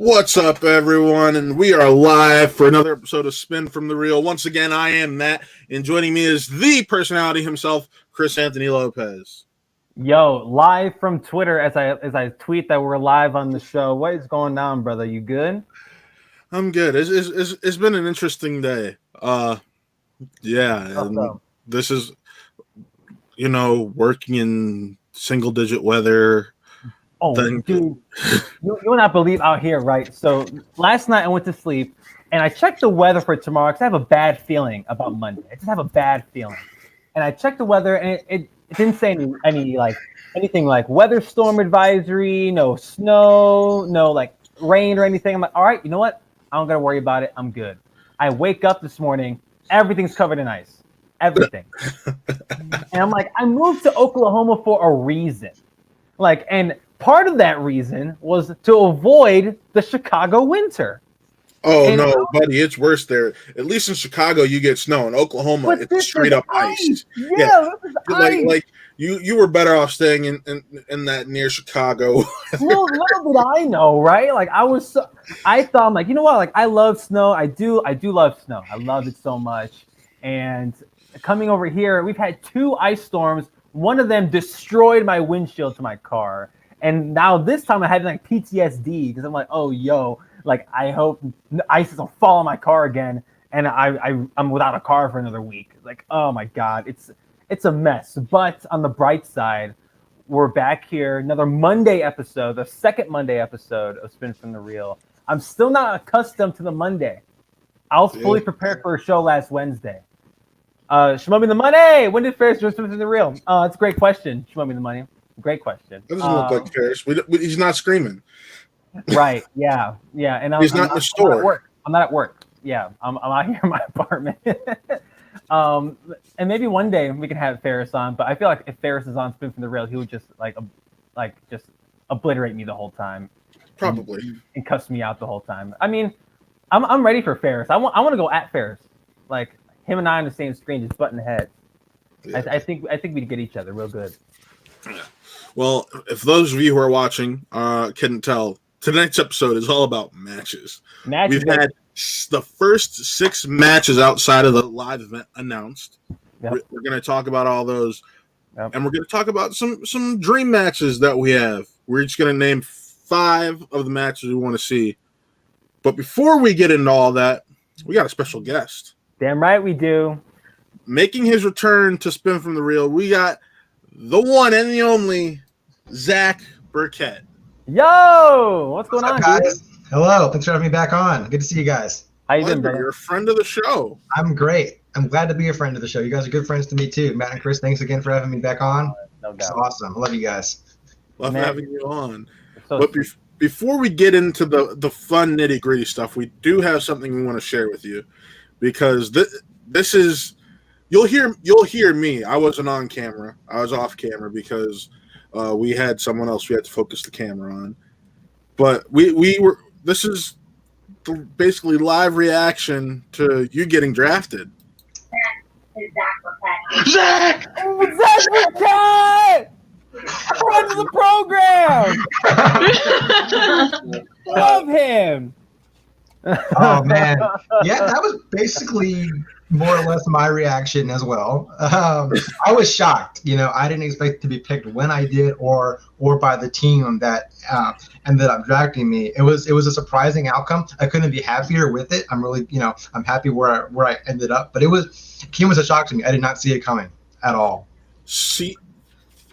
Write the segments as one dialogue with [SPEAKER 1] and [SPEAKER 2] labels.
[SPEAKER 1] What's up, everyone? And we are live for another episode of Spin from the Real. Once again, I am Matt, and joining me is the personality himself, Chris Anthony Lopez.
[SPEAKER 2] Yo, live from Twitter as I tweet that we're live on the show. What is going on, brother? You good?
[SPEAKER 1] I'm good. It's been an interesting day. And this is, working in single-digit weather.
[SPEAKER 2] Oh, dude, you will not believe out here, right? So last night I went to sleep and I checked the weather for tomorrow because I have a bad feeling about Monday. I just have a bad feeling, and I checked the weather and it didn't say anything like weather storm advisory, no snow, no like rain or anything. I'm like, all right, you know what? I don't gotta worry about it. I'm good. I wake up this morning, everything's covered in ice, everything, and I'm like, I moved to Oklahoma for a reason, and part of that reason was to avoid the Chicago winter.
[SPEAKER 1] Oh, no, buddy, it's worse there. At least in Chicago, you get snow. In Oklahoma, it's straight up ice.
[SPEAKER 2] Yeah.
[SPEAKER 1] Like you were better off staying in that near Chicago.
[SPEAKER 2] little did I know, right? I thought, I'm like, you know what? Like, I love snow. I do love snow. I love it so much. And coming over here, we've had 2 ice storms. One of them destroyed my windshield to my car. And now this time I had PTSD because I'm like, oh, yo, I hope ice doesn't fall on my car again. And I'm without a car for another week. Oh my God, it's a mess. But on the bright side, we're back here. Another Monday episode, the second Monday episode of Spin from the Real. I'm still not accustomed to the Monday. I was fully prepared for a show last Wednesday. Show me the money. When did Ferris join Spin from the Real? It's a great question. Show me the money. Great question.
[SPEAKER 1] It doesn't look like Ferris. He's not screaming.
[SPEAKER 2] Right. Yeah. And
[SPEAKER 1] he's not in the store.
[SPEAKER 2] I'm not at work. Yeah. I'm out here in my apartment. And maybe one day we can have Ferris on. But I feel like if Ferris is on Spin from the Real, he would just just obliterate me the whole time.
[SPEAKER 1] Probably.
[SPEAKER 2] And cuss me out the whole time. I mean, I'm ready for Ferris. I want to go at Ferris. Him and I on the same screen, just butting heads. Yeah. I think we'd get each other real good.
[SPEAKER 1] Yeah. Well, if those of you who are watching couldn't tell, tonight's episode is all about matches. We've had the first 6 matches outside of the live event announced. Yep. We're going to talk about all those, and we're going to talk about some dream matches that we have. We're just going to name 5 of the matches we want to see. But before we get into all that, we got a special guest.
[SPEAKER 2] Damn right we do.
[SPEAKER 1] Making his return to Spin from the Real, we got the one and the only Zack Burkett.
[SPEAKER 2] Yo, what's going on,
[SPEAKER 3] guys? Dude? Hello, thanks for having me back on. Good to see you guys.
[SPEAKER 2] How you doing, brother?
[SPEAKER 1] You're a friend of the show.
[SPEAKER 3] I'm great. I'm glad to be a friend of the show. You guys are good friends to me too. Matt and Chris, thanks again for having me back on.
[SPEAKER 2] No doubt.
[SPEAKER 3] It's awesome. I love you guys.
[SPEAKER 1] Love having you on. But before we get into the fun nitty gritty stuff, we do have something we want to share with you, because this is. You'll hear me. I wasn't on camera. I was off camera because we had someone else we had to focus the camera on. But we were. This is basically live reaction to you getting drafted.
[SPEAKER 3] Zack!
[SPEAKER 2] Oh, Zack Burkett! Friend of the program. Love him.
[SPEAKER 3] Oh man, yeah, that was basically more or less my reaction as well. I was shocked. I didn't expect to be picked when I did, or by the team that ended up drafting me. It was a surprising outcome. I couldn't be happier with it. I'm really, I'm happy where I ended up. But it came as a shock to me. I did not see it coming at all.
[SPEAKER 1] See,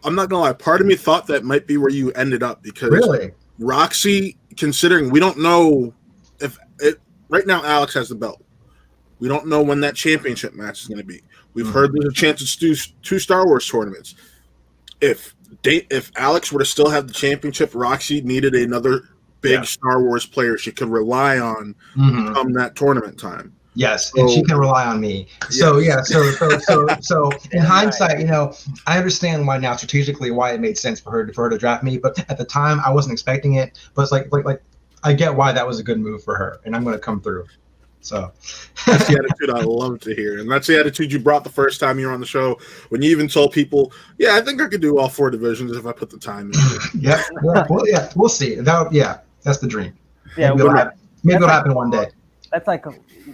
[SPEAKER 1] I'm not gonna lie. Part of me thought that might be where you ended up, because
[SPEAKER 3] really,
[SPEAKER 1] Roxy, considering we don't know if it right now. Alex has the belt. We don't know when that championship match is going to be. We've heard there's a chance it's 2 Star Wars tournaments. If Alex were to still have the championship, Roxy needed another big Star Wars player she could rely on come that tournament time.
[SPEAKER 3] Yes, and she can rely on me. So so in hindsight, I understand why now strategically why it made sense for her to draft me, but at the time I wasn't expecting it. But it's like I get why that was a good move for her, and I'm going to come through. So
[SPEAKER 1] that's the attitude I love to hear, and that's the attitude you brought the first time you were on the show, when you even told people, "Yeah, I think I could do all 4 divisions if I put the time in."
[SPEAKER 3] Yeah, we'll see. That's the dream.
[SPEAKER 2] Yeah,
[SPEAKER 3] maybe it'll happen one day.
[SPEAKER 2] That's like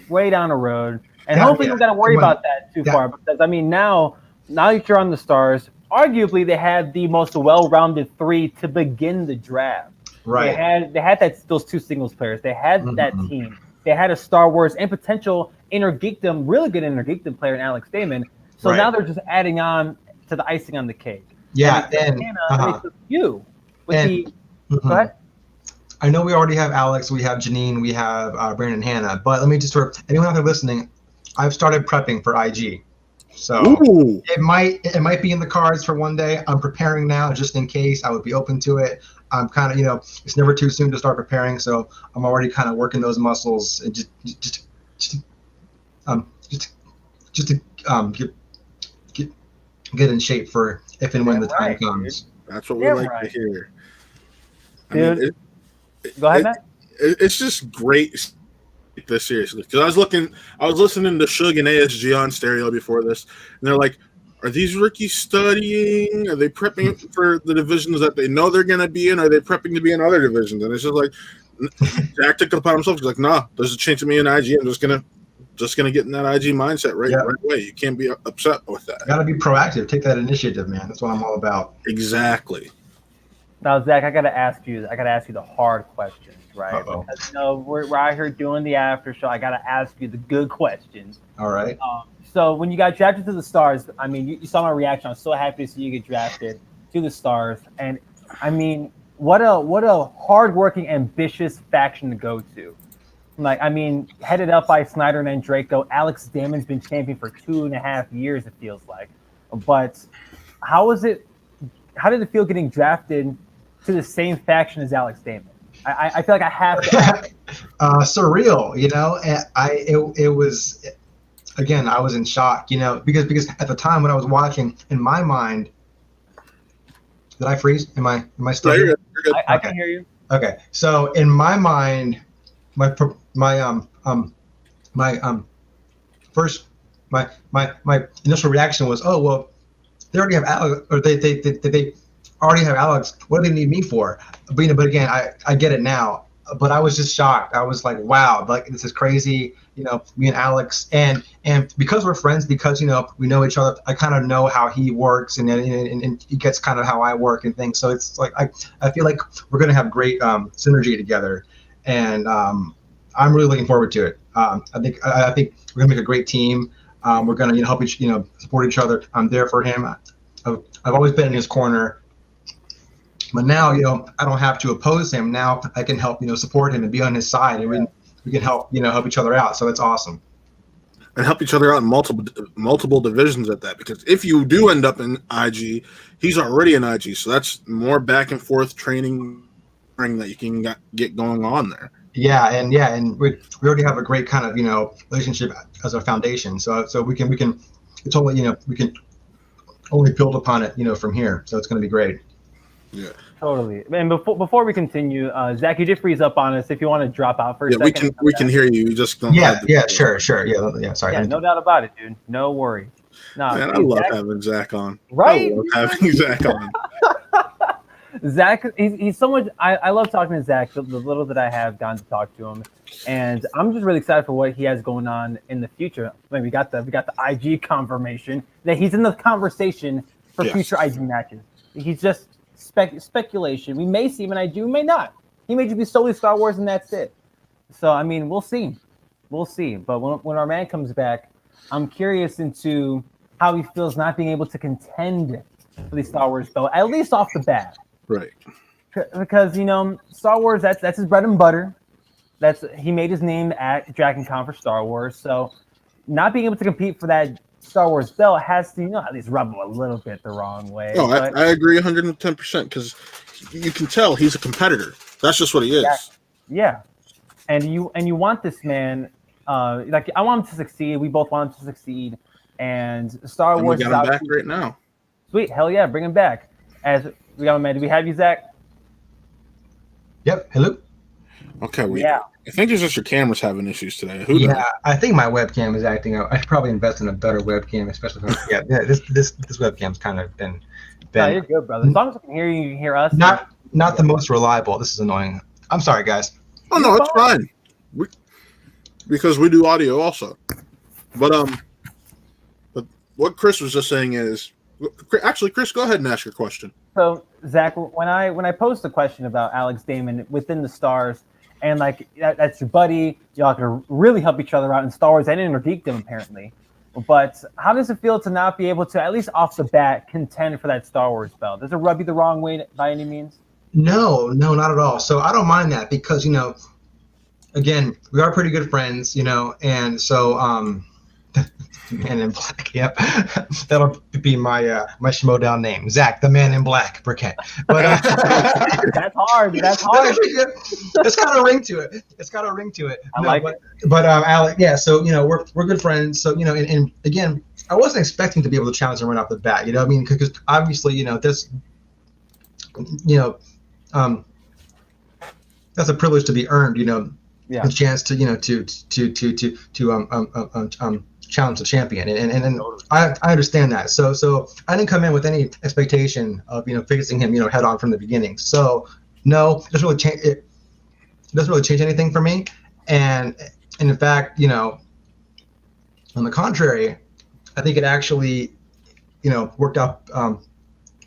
[SPEAKER 2] way down the road, and
[SPEAKER 3] Yeah,
[SPEAKER 2] hopefully you don't got to worry about that too
[SPEAKER 3] Yeah.
[SPEAKER 2] far. Because I mean, now that you're on the Stars, arguably they had the most well-rounded three to begin the draft.
[SPEAKER 3] Right.
[SPEAKER 2] They had those two singles players. They had that team. They had a Star Wars and potential really good inner geekdom player in Alex Damon. So now they're just adding on to the icing on the cake.
[SPEAKER 3] Yeah,
[SPEAKER 2] and you with the. Go ahead.
[SPEAKER 3] I know we already have Alex, we have Janine, we have Brandon and Hannah, but let me just anyone out there listening, I've started prepping for IG. So it might be in the cards for one day. I'm preparing now just in case. I would be open to it. I'm kind of, it's never too soon to start preparing, so I'm already kind of working those muscles and just to get in shape for if and when the time comes.
[SPEAKER 1] That's what we like to hear.
[SPEAKER 2] Dude, go ahead, Matt.
[SPEAKER 1] It's just great this seriously, because I was listening to Suge and ASG on stereo before this, and they're like, are these rookies studying? Are they prepping for the divisions that they know they're going to be in? Are they prepping to be in other divisions? And it's just like, Zack took it upon himself. He's like, nah, there's a chance of me in IG. I'm just gonna get in that IG mindset right away. You can't be upset with that.
[SPEAKER 3] Got to be proactive. Take that initiative, man. That's what I'm all about.
[SPEAKER 1] Exactly.
[SPEAKER 2] Now, Zack, I gotta ask you the hard questions, right? Because we're out here doing the after show. I gotta ask you the good questions.
[SPEAKER 3] All right.
[SPEAKER 2] So when you got drafted to the Stars, I mean, you saw my reaction. I was so happy to see you get drafted to the Stars, and I mean, what a hardworking, ambitious faction to go to. Like, I mean, headed up by Snyder and Draco. Alex Damon's been champion for 2.5 years, it feels like. But how did it feel getting drafted to the same faction as Alex Damon? I feel like I have to ask.
[SPEAKER 3] Surreal, and it was, again, I was in shock, because at the time when I was watching, in my mind, did I freeze? Am I still here?
[SPEAKER 1] You're good.
[SPEAKER 2] I can hear you.
[SPEAKER 3] Okay, so in my mind, my initial reaction was, oh well, they already have Alex, or they already have Alex. What do they need me for? But again, I get it now. But I was just shocked. I was like, wow, like this is crazy. Me and Alex, and because we're friends, because we know each other. I kind of know how he works, and he gets kind of how I work and things. So it's like I feel like we're gonna have great synergy together, and I'm really looking forward to it. I think we're gonna make a great team. We're gonna help support each other. I'm there for him. I've always been in his corner, but now I don't have to oppose him. Now I can help support him and be on his side, and we can help help each other out. So that's awesome.
[SPEAKER 1] And help each other out in multiple divisions at that, because if you do end up in IG, he's already in IG, so that's more back and forth training that you can get going on there.
[SPEAKER 3] Yeah, and we already have a great kind of relationship as a foundation. So we can it's only we can only build upon it from here. So it's going to be great.
[SPEAKER 1] Yeah,
[SPEAKER 2] totally. And before we continue, Zack, you did freeze up on us. If you want to drop out for a second,
[SPEAKER 1] we can hear you. You just don't.
[SPEAKER 3] Yeah, sure. Yeah. Sorry.
[SPEAKER 2] Yeah, no doubt about it, dude. No worry. No,
[SPEAKER 1] man, I love having Zack on.
[SPEAKER 2] Right?
[SPEAKER 1] I love having Zack on.
[SPEAKER 2] Zack, he's so much. I love talking to Zack. The little that I have gotten to talk to him, and I'm just really excited for what he has going on in the future. I mean, we got the IG confirmation that he's in the conversation for future IG matches. He's just speculation. We may see him in IG, we may not. He may just be solely Star Wars, and that's it. So I mean, we'll see. But when our man comes back, I'm curious into how he feels not being able to contend for the Star Wars belt, at least off the bat.
[SPEAKER 1] Right.
[SPEAKER 2] Because Star Wars, that's his bread and butter. He made his name at DragonCon for Star Wars. So not being able to compete for that Star Wars belt has to at least rub him a little bit the wrong way.
[SPEAKER 1] No, I agree 110%, because you can tell he's a competitor. That's just what he is.
[SPEAKER 2] Yeah. And you want this man. I want him to succeed. We both want him to succeed. And Star Wars
[SPEAKER 1] we got him back right now.
[SPEAKER 2] Sweet, hell yeah, bring him back. As we got him, man. Do we have you, Zack?
[SPEAKER 3] Yep. Hello.
[SPEAKER 1] Okay. I think it's just your camera's having issues today.
[SPEAKER 3] I think my webcam is acting out. I should probably invest in a better webcam, especially. This webcam's kind of been.
[SPEAKER 2] No, you're good, brother. As long as I can hear you, you can hear us.
[SPEAKER 3] Not the most reliable. This is annoying. I'm sorry, guys.
[SPEAKER 1] Oh no, it's fine. Because we do audio also. But what Chris was just saying is, actually, Chris, go ahead and ask your question.
[SPEAKER 2] So Zach, when I posed a question about Alex Damon within the Stars, and like that's your buddy, y'all can really help each other out in Star Wars and in Geekdom apparently. But how does it feel to not be able to, at least off the bat, contend for that Star Wars belt? Does it rub you the wrong way by any means?
[SPEAKER 3] No, not at all. So I don't mind that because, again, we are pretty good friends, and so Man in Black, yep. That'll be my Schmodown name, Zack, the Man in Black, Burkett. But
[SPEAKER 2] that's hard. That's hard.
[SPEAKER 3] It's got a ring to it. It's got a ring to it.
[SPEAKER 2] I like it.
[SPEAKER 3] But Alec, yeah. So we're good friends. So and again, I wasn't expecting to be able to challenge him right off the bat. I mean, because obviously, this, that's a privilege to be earned.
[SPEAKER 2] Yeah.
[SPEAKER 3] A chance to challenge the champion, and I understand that. So I didn't come in with any expectation of facing him head on from the beginning. So no, it doesn't really change anything for me. And in fact, on the contrary, I think it actually worked out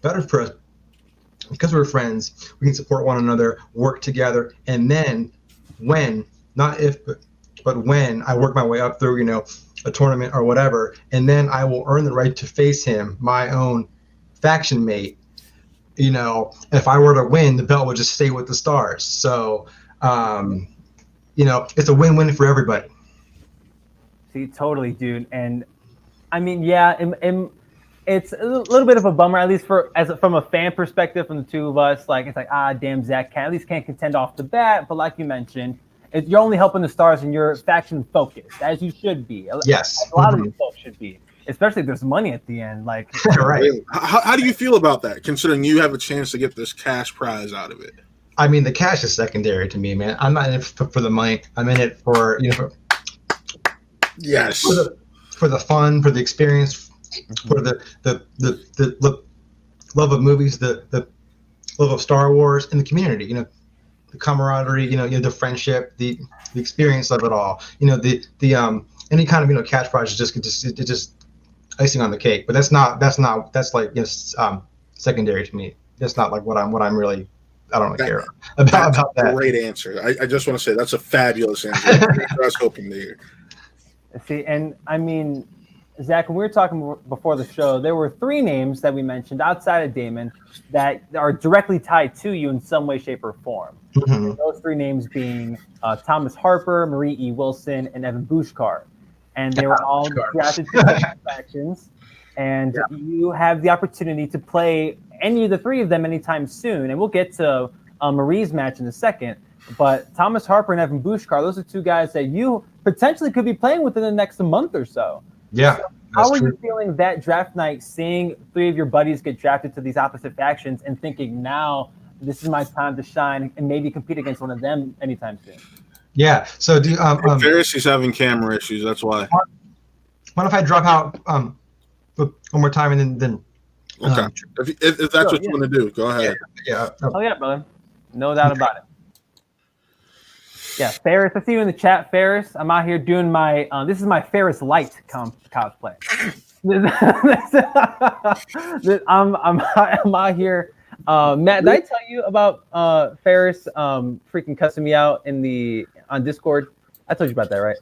[SPEAKER 3] better for us because we're friends. We can support one another, work together, and then when I work my way up through a tournament or whatever, and then I will earn the right to face him, my own faction mate. If I were to win, the belt would just stay with the Stars. So, it's a win-win for everybody.
[SPEAKER 2] See, totally, dude. And I mean, yeah, it's a little bit of a bummer, at least from a fan perspective, from the two of us. Like, it's like, damn, Zack at least can't contend off the bat. But like you mentioned, you're only helping the Stars and you're faction focused, as you should be.
[SPEAKER 3] Yes.
[SPEAKER 2] A lot of the folks should be, especially if there's money at the end. Like,
[SPEAKER 3] right.
[SPEAKER 1] How do you feel about that, considering you have a chance to get this cash prize out of it? I
[SPEAKER 3] mean, the cash is secondary to me, man. I'm not in it for the money. I'm in it for
[SPEAKER 1] yes,
[SPEAKER 3] for the fun, for the experience, for the love of movies, the love of Star Wars, and the community. The camaraderie, the friendship, the experience of it all. The any kind of cash prize is just icing on the cake. But that's like secondary to me. That's not like what I'm really. I don't really care about that.
[SPEAKER 1] Great answer. I just want to say that's a fabulous answer. I was hoping to hear.
[SPEAKER 2] See, and I mean, Zack, when we were talking before the show, there were 3 names that we mentioned outside of Damon that are directly tied to you in some way, shape, or form. Mm-hmm. Those 3 names being Thomas Harper, Marie E. Wilson, and Evan Bushkar. And they were all drafted to factions. And you have the opportunity to play any of the 3 of them anytime soon. And we'll get to Marie's match in a second. But Thomas Harper and Evan Bushkar, those are 2 guys that you potentially could be playing within the next month or so.
[SPEAKER 3] Yeah.
[SPEAKER 2] So how are you feeling that draft night, seeing 3 of your buddies get drafted to these opposite factions and thinking now this is my time to shine and maybe compete against one of them anytime soon?
[SPEAKER 3] Yeah. So do
[SPEAKER 1] Pharisee's having camera issues. That's why.
[SPEAKER 3] What if I drop out one more time and then
[SPEAKER 1] okay. If that's what you want to do, go ahead.
[SPEAKER 3] Yeah.
[SPEAKER 2] Oh yeah, brother. No doubt about it. Yeah, Ferris. I see you in the chat, Ferris. I'm out here doing my. This is my Ferris Light cosplay. I'm out here. Matt, did I tell you about Ferris freaking cussing me out on Discord? I told you about that, right?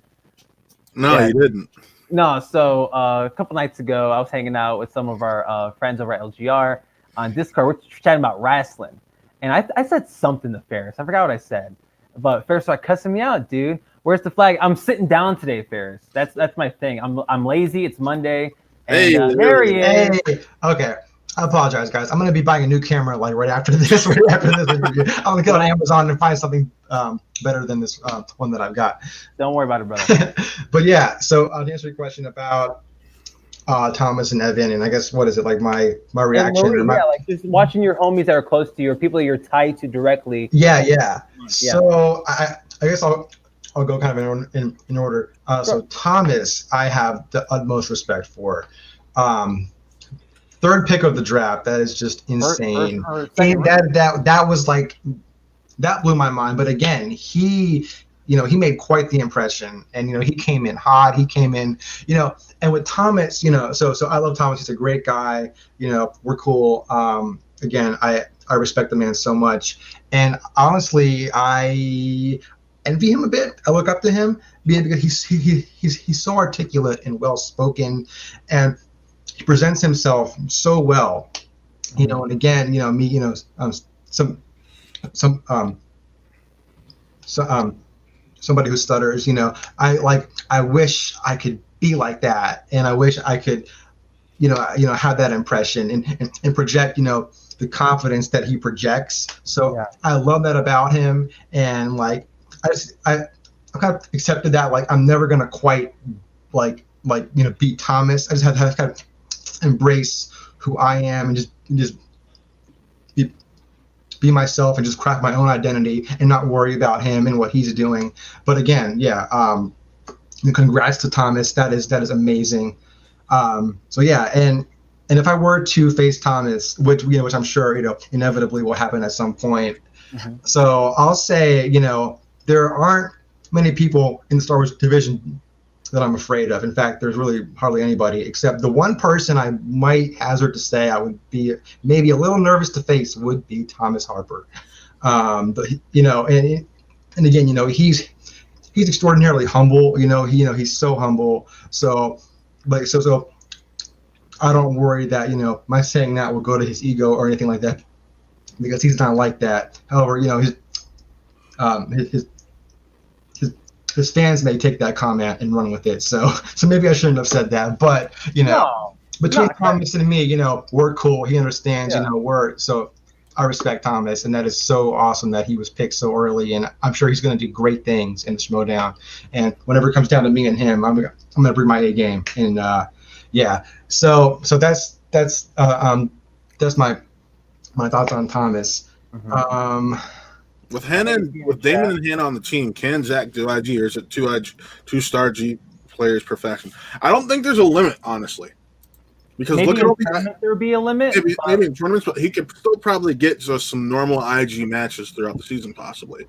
[SPEAKER 1] No, you didn't.
[SPEAKER 2] No. So a couple nights ago, I was hanging out with some of our friends over at LGR on Discord. We're chatting about wrestling, and I said something to Ferris. I forgot what I said. But Ferris started cussing me out, dude. Where's the flag? I'm sitting down today, Ferris. That's my thing. I'm lazy. It's Monday. And, there he is.
[SPEAKER 3] Hey. Okay. I apologize, guys. I'm going to be buying a new camera like right after this interview. I'm going to go on Amazon and find something better than this one that I've got.
[SPEAKER 2] Don't worry about it, brother.
[SPEAKER 3] But yeah, so to answer your question about Thomas and Evan, and I guess what is it like my reaction?
[SPEAKER 2] Like just watching your homies that are close to you or people that you're tied to directly.
[SPEAKER 3] Yeah. So I guess I'll go kind of in order.
[SPEAKER 2] Sure.
[SPEAKER 3] So Thomas, I have the utmost respect for. 3rd pick of the draft. That is just insane. And that was like that blew my mind. But again, he made quite the impression, and he came in hot. He came in, and with Thomas, so I love Thomas. He's a great guy. We're cool. Again, I respect the man so much, and honestly, I envy him a bit. I look up to him because he's so articulate and well spoken, and he presents himself so well. And again, me, somebody who stutters, I wish I could be like that, and I wish I could, have that impression and project, the confidence that he projects. So yeah. I love that about him, and I kind of accepted that. I'm never gonna quite beat Thomas. I just have to kind of embrace who I am and just be myself and just craft my own identity and not worry about him and what he's doing. But again, yeah, congrats to Thomas. That is amazing. So yeah, and if I were to face Thomas, which I'm sure inevitably will happen at some point. Mm-hmm. So I'll say, there aren't many people in the Star Wars division that I'm afraid of. In fact, there's really hardly anybody, except the one person I might hazard to say I would be maybe a little nervous to face would be Thomas Harper. But and again, he's extraordinarily humble. He's so humble. So I don't worry that my saying that will go to his ego or anything like that, because he's not like that. However, his fans may take that comment and run with it. So maybe I shouldn't have said that. But between Thomas and me, we're cool. He understands. Yeah. So I respect Thomas, and that is so awesome that he was picked so early. And I'm sure he's going to do great things in the Schmodown. And whenever it comes down to me and him, I'm going to bring my A game. And yeah. So that's my thoughts on Thomas. Mm-hmm.
[SPEAKER 1] With Damon and Hannah on the team, can Zack do IG, or is it two-star G players perfection? I don't think there's a limit, honestly. Because
[SPEAKER 2] maybe look at there would be a limit.
[SPEAKER 1] Maybe in tournaments, but he could still probably get to some normal IG matches throughout the season, possibly.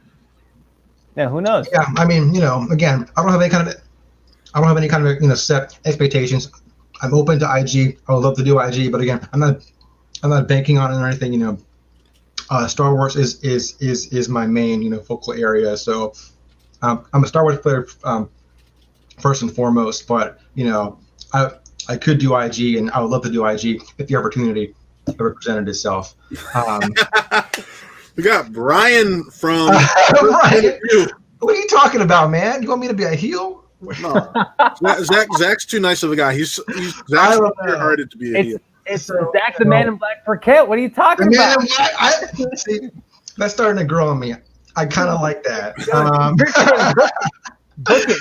[SPEAKER 2] Yeah, who knows?
[SPEAKER 3] Yeah, I mean, again, I don't have any kind of set expectations. I'm open to IG. I would love to do IG, but again, I'm not banking on it or anything. Star Wars is my main focal area. So I'm a Star Wars player first and foremost, but I could do IG, and I would love to do IG if the opportunity ever presented itself.
[SPEAKER 1] We got Brian from
[SPEAKER 3] Brian. What are you talking about, man? You want me to be a heel?
[SPEAKER 1] No, Zack's too nice of a guy. He's hearted to be a heel.
[SPEAKER 2] It's Zack the Man in Black Burkett. What are you talking about?
[SPEAKER 3] See, that's starting to grow on me. I kind of like that.
[SPEAKER 2] Burkett,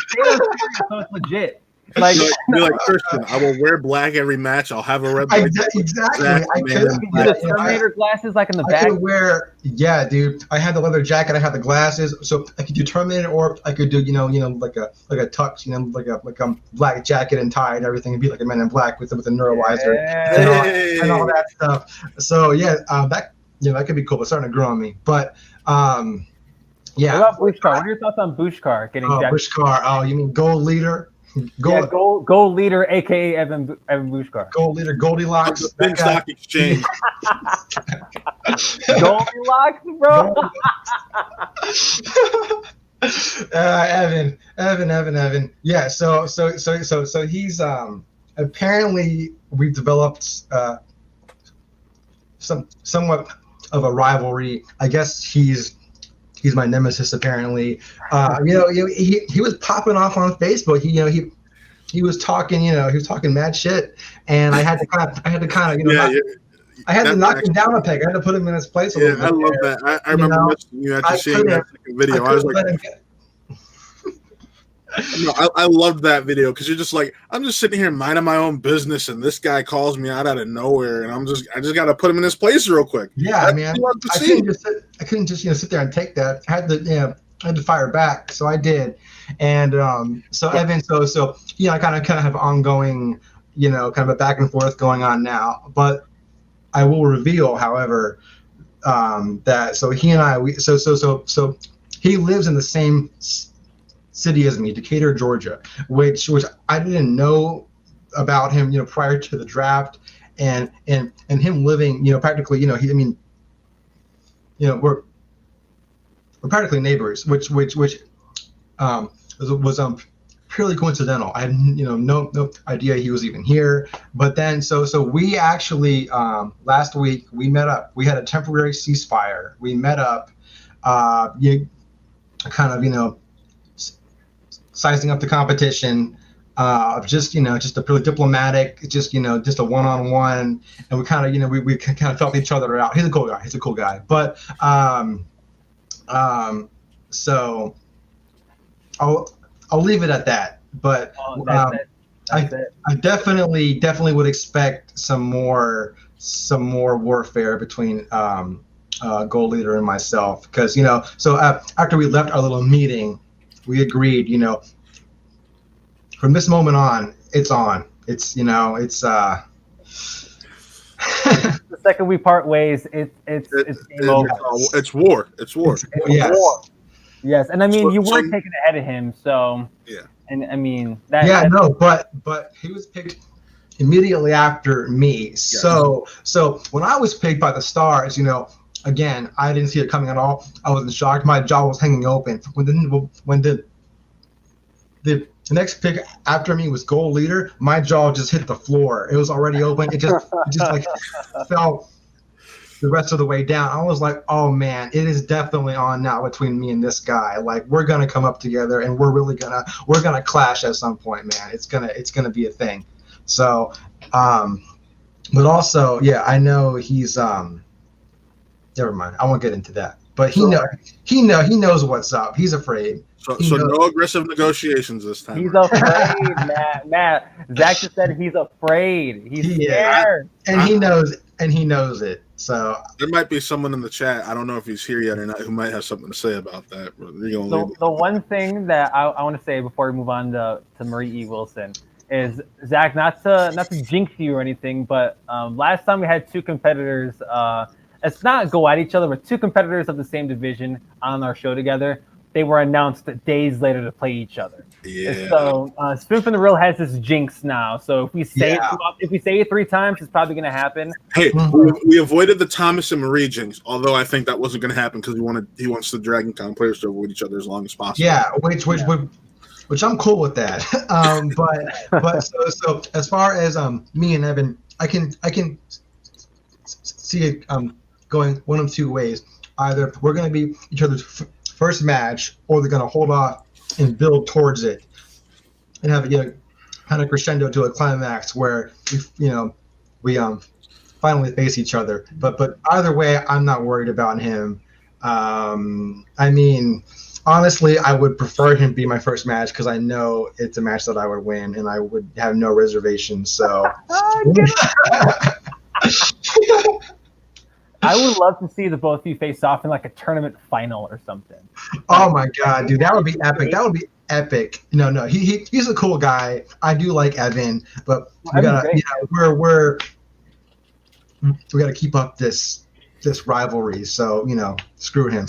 [SPEAKER 2] so it's legit.
[SPEAKER 1] You're like Christian. I will wear black every match. I'll have a red.
[SPEAKER 3] Exactly.
[SPEAKER 2] I could do the Terminator glasses like in the back.
[SPEAKER 3] Yeah, dude. I had the leather jacket. I had the glasses, so I could do Terminator, or I could do like a tux, like a black jacket and tie and everything, and be like a Man in Black with a neuralizer and all that stuff. So yeah, that could be cool. It's starting to grow on me, but yeah.
[SPEAKER 2] What about Bushkar? What are your thoughts on Bushkar getting?
[SPEAKER 3] Bushkar. Oh, you mean gold leader?
[SPEAKER 2] Gold leader, aka Evan Bushkar.
[SPEAKER 3] Gold leader, Goldilocks.
[SPEAKER 1] Big stock exchange.
[SPEAKER 2] Goldilocks, bro.
[SPEAKER 3] Evan. Yeah. So he's apparently we've developed somewhat of a rivalry. I guess he's my nemesis, apparently. He was popping off on Facebook. He was talking mad shit, and I had to kind of knock him down a peg. I had to put him in his place a little bit.
[SPEAKER 1] I love that. I remember watching you after seeing that video. I was like, no, I loved that video, because you're just like, I'm just sitting here minding my own business, and this guy calls me out of nowhere, and I just got to put him in his place real quick.
[SPEAKER 3] Yeah, I mean, I couldn't just sit there and take that. I had to fire back, so I did. And so Evan, so I kind of have ongoing, kind of a back and forth going on now. But I will reveal, however, that so he and I so he lives in the same city as me, Decatur, Georgia, which I didn't know about him, prior to the draft, and him living, practically, we're practically neighbors, which was purely coincidental. I had no idea he was even here. But then so we actually last week we met up. We had a temporary ceasefire. We met up, sizing up the competition, just a purely diplomatic, just a one-on-one, and we kind of we kind of felt each other out. He's a cool guy. But so I'll leave it at that. But I definitely would expect some more warfare between Gold Leader and myself, because so after we left our little meeting, we agreed, from this moment on, it's on. It's the
[SPEAKER 2] second we part ways, it's war.
[SPEAKER 1] It's war.
[SPEAKER 3] Yes.
[SPEAKER 2] War. Yes, and I mean, you weren't taken ahead of him, so
[SPEAKER 1] yeah.
[SPEAKER 2] And I mean
[SPEAKER 3] but he was picked immediately after me. Yes. So when I was picked by the Stars, again, I didn't see it coming at all. I wasn't shocked. My jaw was hanging open. When the next pick after me was Gold Leader, my jaw just hit the floor. It was already open. It just like fell the rest of the way down. I was like, oh man, it is definitely on now between me and this guy. Like, we're gonna come up together, and we're gonna clash at some point, man. It's gonna be a thing. So, but also, yeah, I know he's never mind. I won't get into that. But he knows what's up. He's afraid.
[SPEAKER 1] So no aggressive negotiations this time.
[SPEAKER 2] He's afraid, Matt. Zach just said he's afraid. He's scared.
[SPEAKER 3] And he knows it. So
[SPEAKER 1] there might be someone in the chat, I don't know if he's here yet or not, who might have something to say about that.
[SPEAKER 2] The one thing that I want to say before we move on to Marie E. Wilson is, Zach, not to jinx you or anything, but last time we had two competitors, it's not go at each other, but two competitors of the same division on our show together. They were announced days later to play each other.
[SPEAKER 1] Yeah.
[SPEAKER 2] So Spoon from the Real has this jinx now. So if we say it 3 times, it's probably going to happen.
[SPEAKER 1] Hey, we avoided the Thomas and Marie jinx, although I think that wasn't going to happen because he wants the Dragon Con players to avoid each other as long as possible.
[SPEAKER 3] Yeah, which I'm cool with that. But so as far as me and Evan, I can see it going one of two ways. Either we're going to be each other's first match, or they're going to hold off and build towards it and have it kind of crescendo to a climax where we finally face each other. But either way, I'm not worried about him. I mean, honestly, I would prefer him be my first match because I know it's a match that I would win and I would have no reservations. So
[SPEAKER 2] I would love to see the both of you face off in like a tournament final or something.
[SPEAKER 3] Oh my god, dude, that would be epic. That would be epic. No, he's a cool guy. I do like Evan, but we gotta keep up this rivalry. So screw him.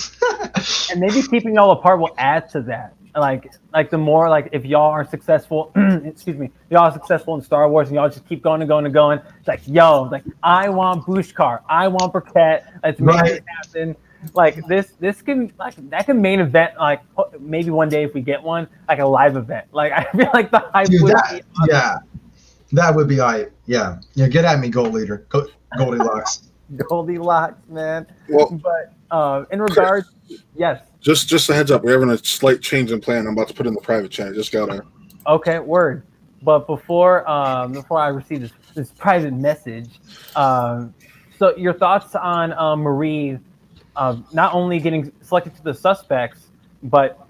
[SPEAKER 2] And maybe keeping y'all apart will add to that. Like the more, like, if y'all are successful, y'all are successful in Star Wars and y'all just keep going and going and going. It's like, I want Bushkar, I want Burkett. Let's make it happen. Like this can, like, that can main event, like, maybe one day if we get one, like a live event. Like, I feel like the hype would be awesome.
[SPEAKER 3] Yeah, that would be hype. Yeah, get at me, Gold Leader, Goldilocks.
[SPEAKER 2] Goldilocks, man.
[SPEAKER 1] Well,
[SPEAKER 2] but in regards, yes.
[SPEAKER 1] Just a heads up, we're having a slight change in plan. I'm about to put in the private chat. Just gotta.
[SPEAKER 2] Okay, word. But before I receive this private message, so your thoughts on Marie, not only getting selected to the suspects, but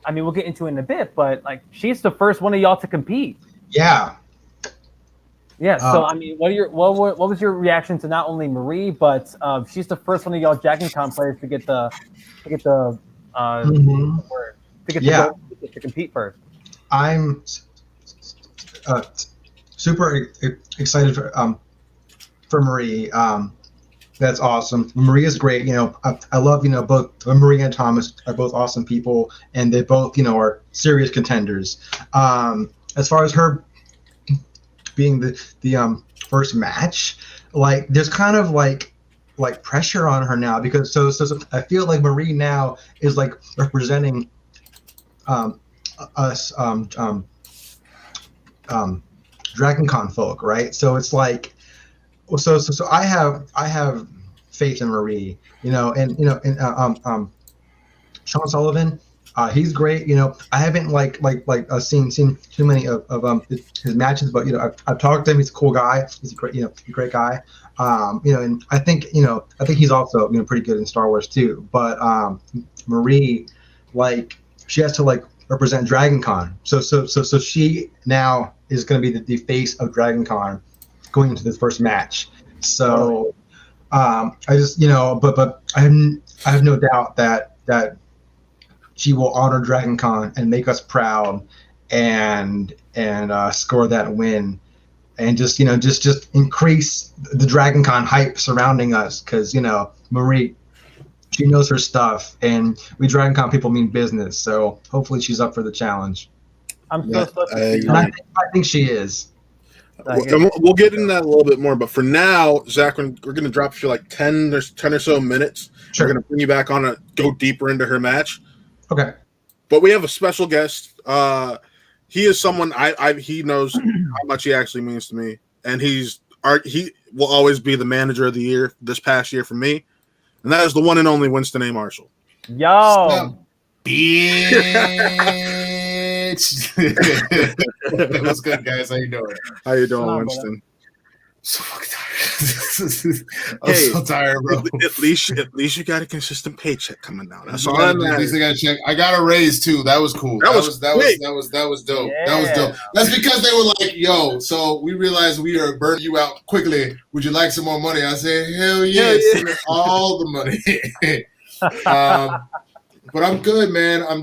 [SPEAKER 2] I mean, we'll get into it in a bit. But like, she's the first one of y'all to compete.
[SPEAKER 3] Yeah.
[SPEAKER 2] Yeah. So I mean, what was your reaction to not only Marie, but she's the first one of y'all Dragon Con players to get the to compete first.
[SPEAKER 3] I'm super excited for Marie. That's awesome. Maria's great. I love, both Maria and Thomas are both awesome people, and they both, are serious contenders. As far as her being the first match, like there's kind of like pressure on her now, because so I feel like Marie now is like representing us DragonCon folk, right? So it's like, so I have faith in Marie, and Sean Sullivan, he's great. I haven't seen too many of his matches, but I've talked to him. He's a cool guy. He's a great guy. And I think he's also pretty good in Star Wars too. But Marie, she has to represent DragonCon. So she now is going to be the face of DragonCon going into this first match. So I just but I have no doubt that she will honor DragonCon and make us proud and score that win, and just increase the DragonCon hype surrounding us, because Marie, she knows her stuff, and we DragonCon people mean business. So hopefully she's up for the challenge.
[SPEAKER 2] I
[SPEAKER 3] think she is.
[SPEAKER 1] We'll get into that a little bit more, but for now, Zach, we're going to drop you 10 or so minutes.
[SPEAKER 3] Sure.
[SPEAKER 1] We're going to bring you back on to go deeper into her match.
[SPEAKER 3] Okay.
[SPEAKER 1] But we have a special guest. He is someone he knows how much he actually means to me, and he will always be the manager of the year this past year for me, and that is the one and only Winston A. Marshall.
[SPEAKER 2] Yo.
[SPEAKER 4] Bitch. What's good, guys? How you doing?
[SPEAKER 1] How you doing, Winston?
[SPEAKER 4] So fucking tired. I'm so tired, bro.
[SPEAKER 1] At least you got a consistent paycheck coming down. That's all
[SPEAKER 4] At least I got a check. I got a raise too. That was cool. That was dope.
[SPEAKER 2] Yeah.
[SPEAKER 4] That was dope. That's because they were like, "Yo," so we realized we are burning you out quickly. Would you like some more money? I said, "Hell yes, send me all the money." But I'm good, man. I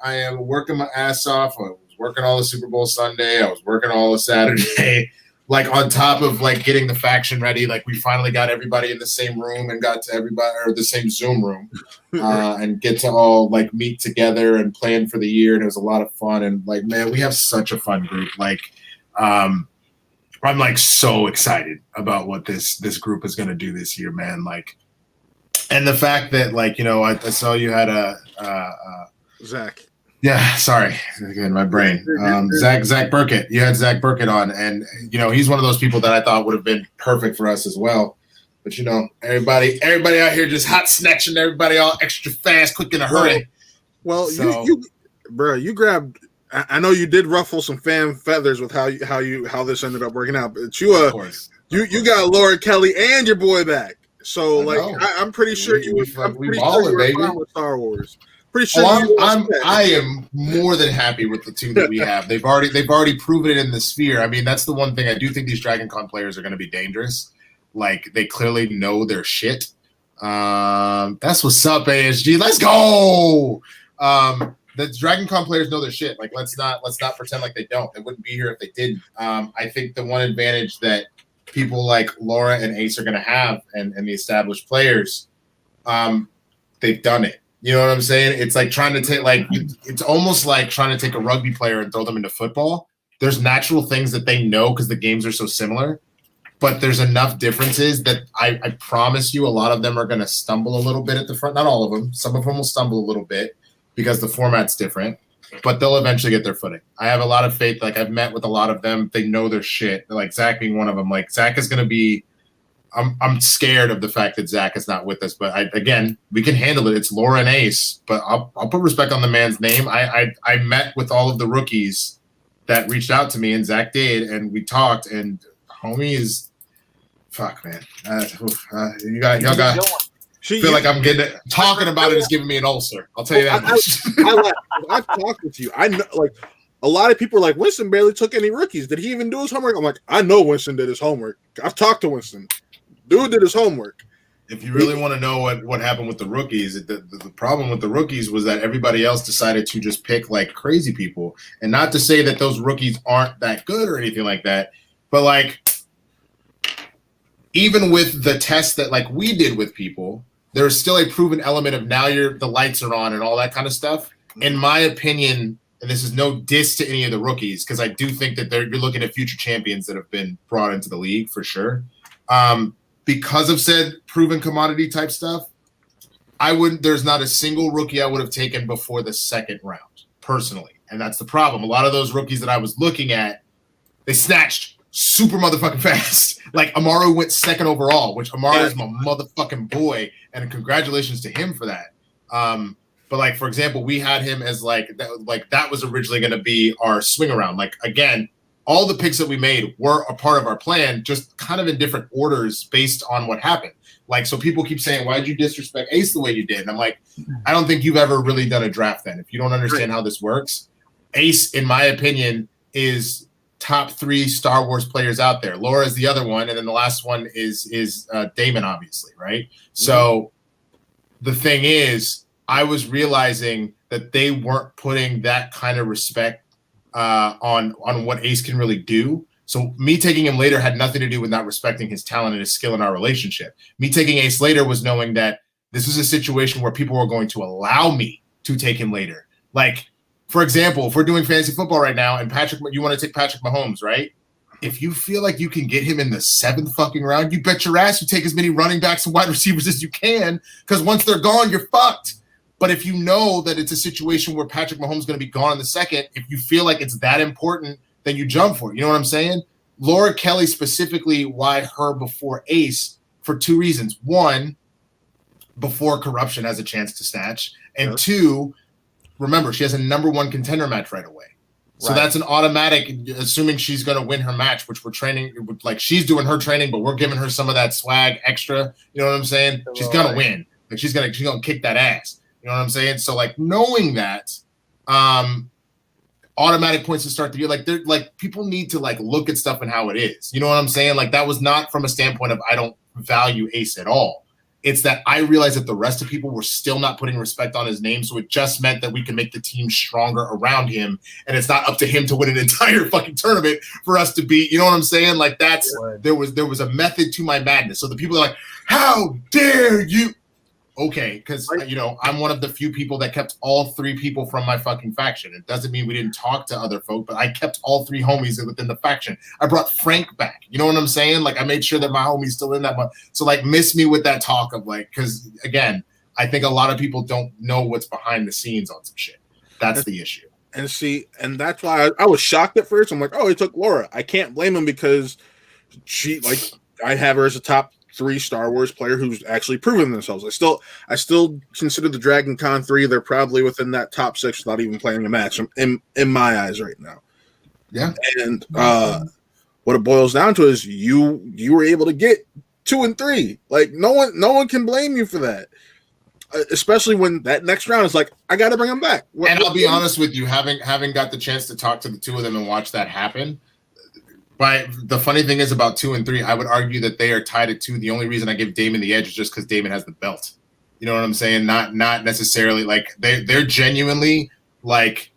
[SPEAKER 4] am working my ass off. I was working all the Super Bowl Sunday. I was working all the Saturday. On top of getting the faction ready, we finally got everybody in the same room and got to everybody, or the same Zoom room, and get to all meet together and plan for the year. And it was a lot of fun. And man, we have such a fun group. I'm so excited about what this group is going to do this year, man. And the fact that I saw you had a
[SPEAKER 1] Zack.
[SPEAKER 4] Yeah, sorry. Again, my brain. Zack Burkett. You had Zack Burkett on, and he's one of those people that I thought would have been perfect for us as well. But everybody out here just hot snatching everybody all extra fast, quick in a hurry.
[SPEAKER 1] Well, so, you grabbed. I know you did ruffle some fan feathers with how this ended up working out, but you got Laura Kelly and your boy back. So I'm pretty sure you were fine with Star Wars. Pretty sure
[SPEAKER 4] I am more than happy with the two that we have. They've already proven it in the sphere. I mean, that's the one thing I do think these DragonCon players are going to be dangerous. They clearly know their shit. That's what's up, ASG. Let's go. The DragonCon players know their shit. Let's not pretend like they don't. They wouldn't be here if they didn't. I think the one advantage that people like Laura and Ace are going to have, and the established players, they've done it. You know what I'm saying? It's trying to take it's almost like trying to take a rugby player and throw them into football. There's natural things that they know because the games are so similar, but there's enough differences that I promise you a lot of them are going to stumble a little bit at the front. Not all of them. Some of them will stumble a little bit because the format's different, but they'll eventually get their footing. I have a lot of faith. I've met with a lot of them. They know their shit. Zack being one of them. Zack is going to be I'm scared of the fact that Zack is not with us, but again, we can handle it. It's Laura and Ace, but I'll put respect on the man's name. I met with all of the rookies that reached out to me, and Zack did, and we talked, and homie is fuck, man. Y'all got. Feel like I'm getting it. Talking about it is giving me an ulcer. I'll tell you that much.
[SPEAKER 1] I've talked with you. I know, a lot of people are like, Winston barely took any rookies. Did he even do his homework? I'm like, I know Winston did his homework. I've talked to Winston. Dude did his homework.
[SPEAKER 4] If you really want to know what happened with the rookies, the problem with the rookies was that everybody else decided to just pick crazy people. And not to say that those rookies aren't that good or anything like that, but even with the test that like we did with people, there's still a proven element of now the lights are on and all that kind of stuff. In my opinion, and this is no diss to any of the rookies, because I do think that you're looking at future champions that have been brought into the league for sure. Because of said proven commodity type stuff, there's not a single rookie I would have taken before the second round, personally. And that's the problem. A lot of those rookies that I was looking at, they snatched super motherfucking fast. Like Amaru went second overall, which Amaru is my motherfucking boy, and congratulations to him for that. But like, for example, we had him as that was originally going to be our swing around. Like, again, all the picks that we made were a part of our plan, just kind of in different orders based on what happened. Like, so people keep saying, why'd you disrespect Ace the way you did? And I'm like, I don't think you've ever really done a draft then. If you don't understand how this works, Ace, in my opinion, is top 3 Star Wars players out there. Laura is the other one, and then the last one is Damon, obviously, right? So the thing is, I was realizing that they weren't putting that kind of respect on what Ace can really do. So me taking him later had nothing to do with not respecting his talent and his skill in our relationship. Me taking Ace later was knowing that this was a situation where people were going to allow me to take him later. Like, for example, if we're doing fantasy football right now and you want to take Patrick Mahomes, right? If you feel like you can get him in the 7th fucking round, you bet your ass you take as many running backs and wide receivers as you can, because once they're gone, you're fucked. But if you know that it's a situation where Patrick Mahomes is going to be gone in the 2nd, if you feel like it's that important, then you jump for it. You know what I'm saying? Laura Kelly specifically, why her before Ace? For 2 reasons. 1, before corruption has a chance to snatch. And 2, remember, she has a number 1 contender match right away. So that's an automatic, assuming she's going to win her match, which we're training, like she's doing her training, but we're giving her some of that swag extra. You know what I'm saying? She's going to win. Like she's going to kick that ass. You know what I'm saying? So like knowing that, automatic points to start the year, like they're like people need to like look at stuff and how it is. You know what I'm saying? Like that was not from a standpoint of I don't value Ace at all. It's that I realized that the rest of people were still not putting respect on his name, so it just meant that we can make the team stronger around him, and it's not up to him to win an entire fucking tournament for us to beat. You know what I'm saying? Like there was a method to my madness. So the people are like, "How dare you?" Okay, because I'm one of the few people that kept all 3 people from my fucking faction. It doesn't mean we didn't talk to other folk, but I kept all 3 homies within the faction. I brought Frank back. You know what I'm saying? Like I made sure that my homie's still in that one. So like miss me with that talk of like, because again, I think a lot of people don't know what's behind the scenes on some shit. That's the issue.
[SPEAKER 1] And see, and that's why I was shocked at first. I'm like, oh, he took Laura. I can't blame him because I have her as a top 3 Star Wars player who's actually proven themselves. I still consider the Dragon Con 3. They're probably within that top 6 without even playing a match in my eyes right now.
[SPEAKER 4] Yeah.
[SPEAKER 1] And what it boils down to is you were able to get 2 and 3. Like no one can blame you for that. Especially when that next round is like, I got to bring them back.
[SPEAKER 4] And I'll be honest with you, having got the chance to talk to the 2 of them and watch that happen. But the funny thing is about 2 and 3, I would argue that they are tied at 2. The only reason I give Damon the edge is just because Damon has the belt. You know what I'm saying? Not necessarily like they're genuinely like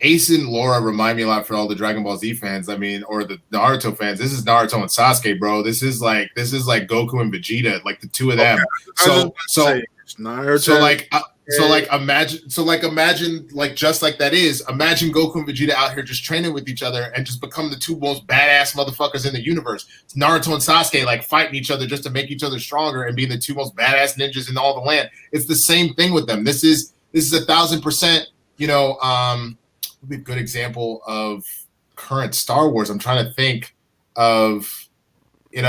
[SPEAKER 4] Ace and Laura remind me a lot for all the Dragon Ball Z fans. I mean, or the Naruto fans. This is Naruto and Sasuke, bro. This is like Goku and Vegeta, like the 2 of them.
[SPEAKER 1] Okay.
[SPEAKER 4] So
[SPEAKER 1] Naruto.
[SPEAKER 4] Imagine just like that is, imagine Goku and Vegeta out here just training with each other and just become the 2 most badass motherfuckers in the universe. It's Naruto and Sasuke like fighting each other just to make each other stronger and being the 2 most badass ninjas in all the land. It's the same thing with them. This is 1,000%, would be a good example of current Star Wars. I'm trying to think of, like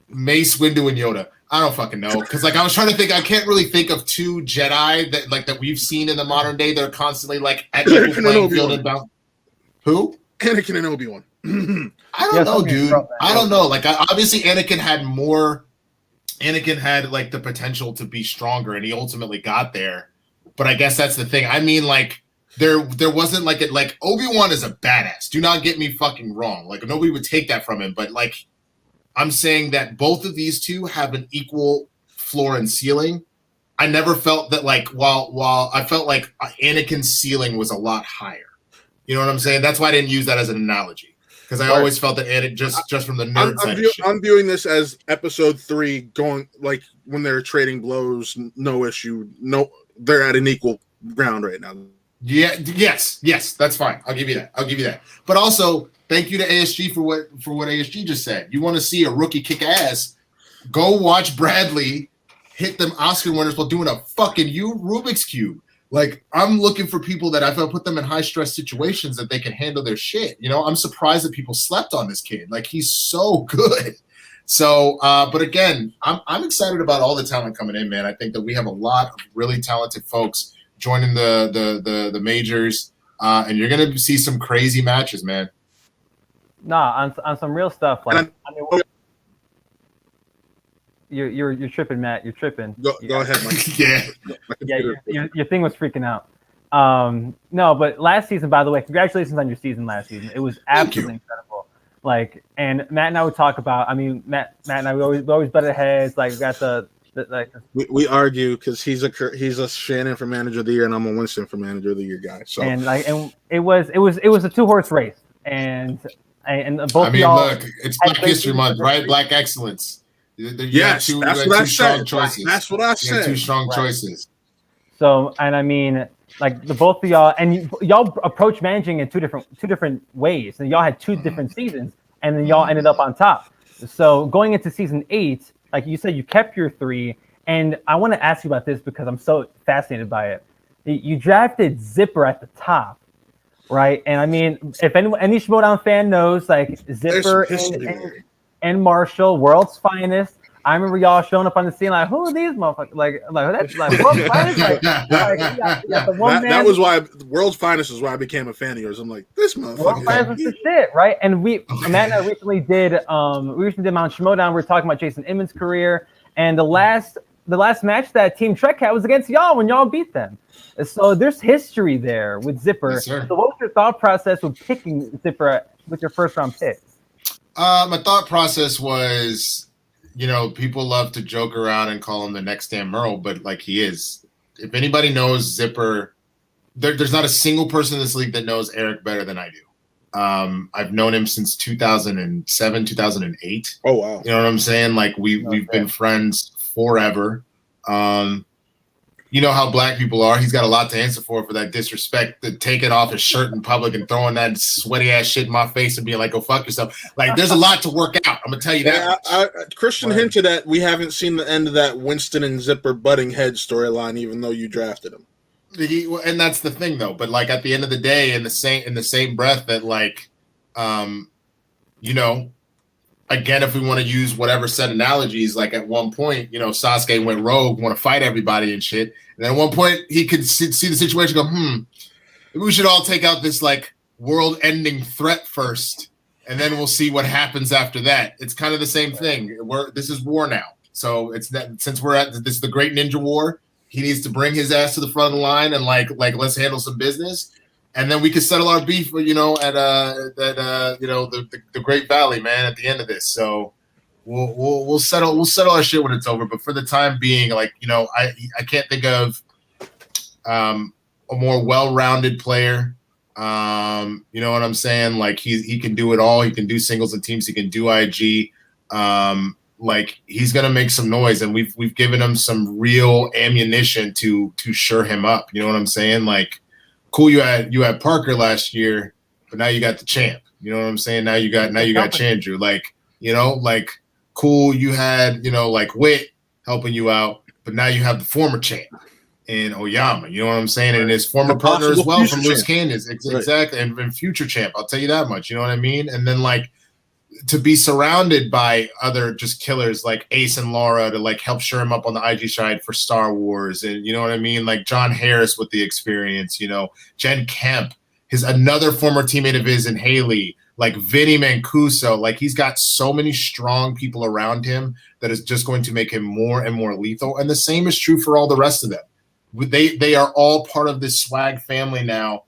[SPEAKER 4] Mace Windu and Yoda. I don't fucking know, because I was trying to think. I can't really think of 2 Jedi that we've seen in the modern day that are constantly like at the playing field and bound. Who?
[SPEAKER 1] Anakin and Obi-Wan.
[SPEAKER 4] I don't know, dude. I don't know. Like obviously, Anakin had more. Anakin had like the potential to be stronger, and he ultimately got there. But I guess that's the thing. I mean, like there wasn't like Obi-Wan is a badass. Do not get me fucking wrong. Like nobody would take that from him, but like. I'm saying that both of these 2 have an equal floor and ceiling. I never felt that while I felt like Anakin's ceiling was a lot higher. You know what I'm saying? That's why I didn't use that as an analogy. Because I always felt that it just from the nerd side.
[SPEAKER 1] I'm viewing this as episode 3 going like when they're trading blows, no issue. No, they're at an equal ground right now.
[SPEAKER 4] Yeah, yes, that's fine. I'll give you that. But also, thank you to ASG for what ASG just said. You want to see a rookie kick ass? Go watch Bradley hit them Oscar winners while doing a fucking Rubik's Cube. Like, I'm looking for people that I feel put them in high stress situations that they can handle their shit. You know, I'm surprised that people slept on this kid. Like, he's so good. So, but again, I'm excited about all the talent coming in, man. I think that we have a lot of really talented folks joining the majors, and you're gonna see some crazy matches, man.
[SPEAKER 2] Nah, on some real stuff. Like, you're tripping, Matt. You're tripping.
[SPEAKER 1] Go ahead, Mike.
[SPEAKER 2] Your thing was freaking out. No, but last season, by the way, congratulations on your season last season. It was absolutely incredible. Like, and Matt and I would talk about. I mean, Matt and I we always butted heads. Like, we got
[SPEAKER 1] we argue because he's a Shannon for Manager of the Year and I'm a Winston for Manager of the Year guy. So
[SPEAKER 2] and it was a 2-horse race, and both.
[SPEAKER 4] I mean, look, it's Black History Month, right? Black excellence.
[SPEAKER 1] Yes, that's what I said. That's what I said.
[SPEAKER 4] Two strong choices.
[SPEAKER 2] So, and I mean, like the both of y'all, and y'all approach managing in two different ways, and y'all had 2 different seasons, and then y'all ended up on top. So, going into season 8, like you said, you kept your 3, and I want to ask you about this because I'm so fascinated by it. You drafted Zipper at the top, right? And I mean, if any Schmodown fan knows, like Zipper and Marshall, world's finest. I remember y'all showing up on the scene like, who are these motherfuckers? Like that's like world's finest.
[SPEAKER 1] That was why world's finest is why I became a fan of yours. I'm like, this motherfucker.
[SPEAKER 2] World's finest was the shit, right? And Matt and I recently did Mount Schmodown. We were talking about Jason Inman's career, and the last match that Team Trek had was against y'all when y'all beat them. So there's history there with Zipper.
[SPEAKER 4] Yes,
[SPEAKER 2] so what was your thought process with picking Zipper with your first round pick?
[SPEAKER 4] My thought process was, you know, people love to joke around and call him the next Dan Merle, but like he is. If anybody knows Zipper, there's not a single person in this league that knows Eric better than I do. I've known him since 2007, 2008.
[SPEAKER 1] Oh, wow.
[SPEAKER 4] You know what I'm saying? Like we've been friends forever. You know how black people are. He's got a lot to answer for that disrespect, to taking off his shirt in public and throwing that sweaty ass shit in my face and being like, "Go fuck yourself." Like, there's a lot to work out. I'm gonna tell you that.
[SPEAKER 1] Christian hinted at we haven't seen the end of that Winston and Zipper butting head storyline, even though you drafted him.
[SPEAKER 4] And that's the thing, though. But like at the end of the day, in the same breath, that like, you know. Again, if we want to use whatever set analogies, like at one point, you know, Sasuke went rogue, want to fight everybody and shit. And then at one point, he could see the situation, go, maybe we should all take out this like world-ending threat first, and then we'll see what happens after that. It's kind of the same thing. This is war now, so it's that since this is the Great Ninja War, he needs to bring his ass to the front of the line and like let's handle some business. And then we can settle our beef, you know, at you know the Great Valley, man. At the end of this, so we'll settle our shit when it's over. But for the time being, like, you know, I can't think of a more well-rounded player. You know what I'm saying? Like he can do it all. He can do singles and teams. He can do IG. Like he's gonna make some noise, and we've given him some real ammunition to shore him up. You know what I'm saying? Like. Cool, you had Parker last year, but now you got the champ. You know what I'm saying? Now you got Chandru. Like, you know, like cool, you had, you know, like Witt helping you out, but now you have the former champ in Oyama. You know what I'm saying? And his former partner as well from Loose Cannons. Exactly. And future champ. I'll tell you that much. You know what I mean? And then like to be surrounded by other just killers like Ace and Laura to like help shore him up on the IG side for Star Wars, and you know what I mean, like John Harris with the experience, you know, Jen Kemp, his another former teammate of his in Haley, like Vinny Mancuso, like he's got so many strong people around him that is just going to make him more and more lethal. And the same is true for all the rest of them. They are all part of this swag family now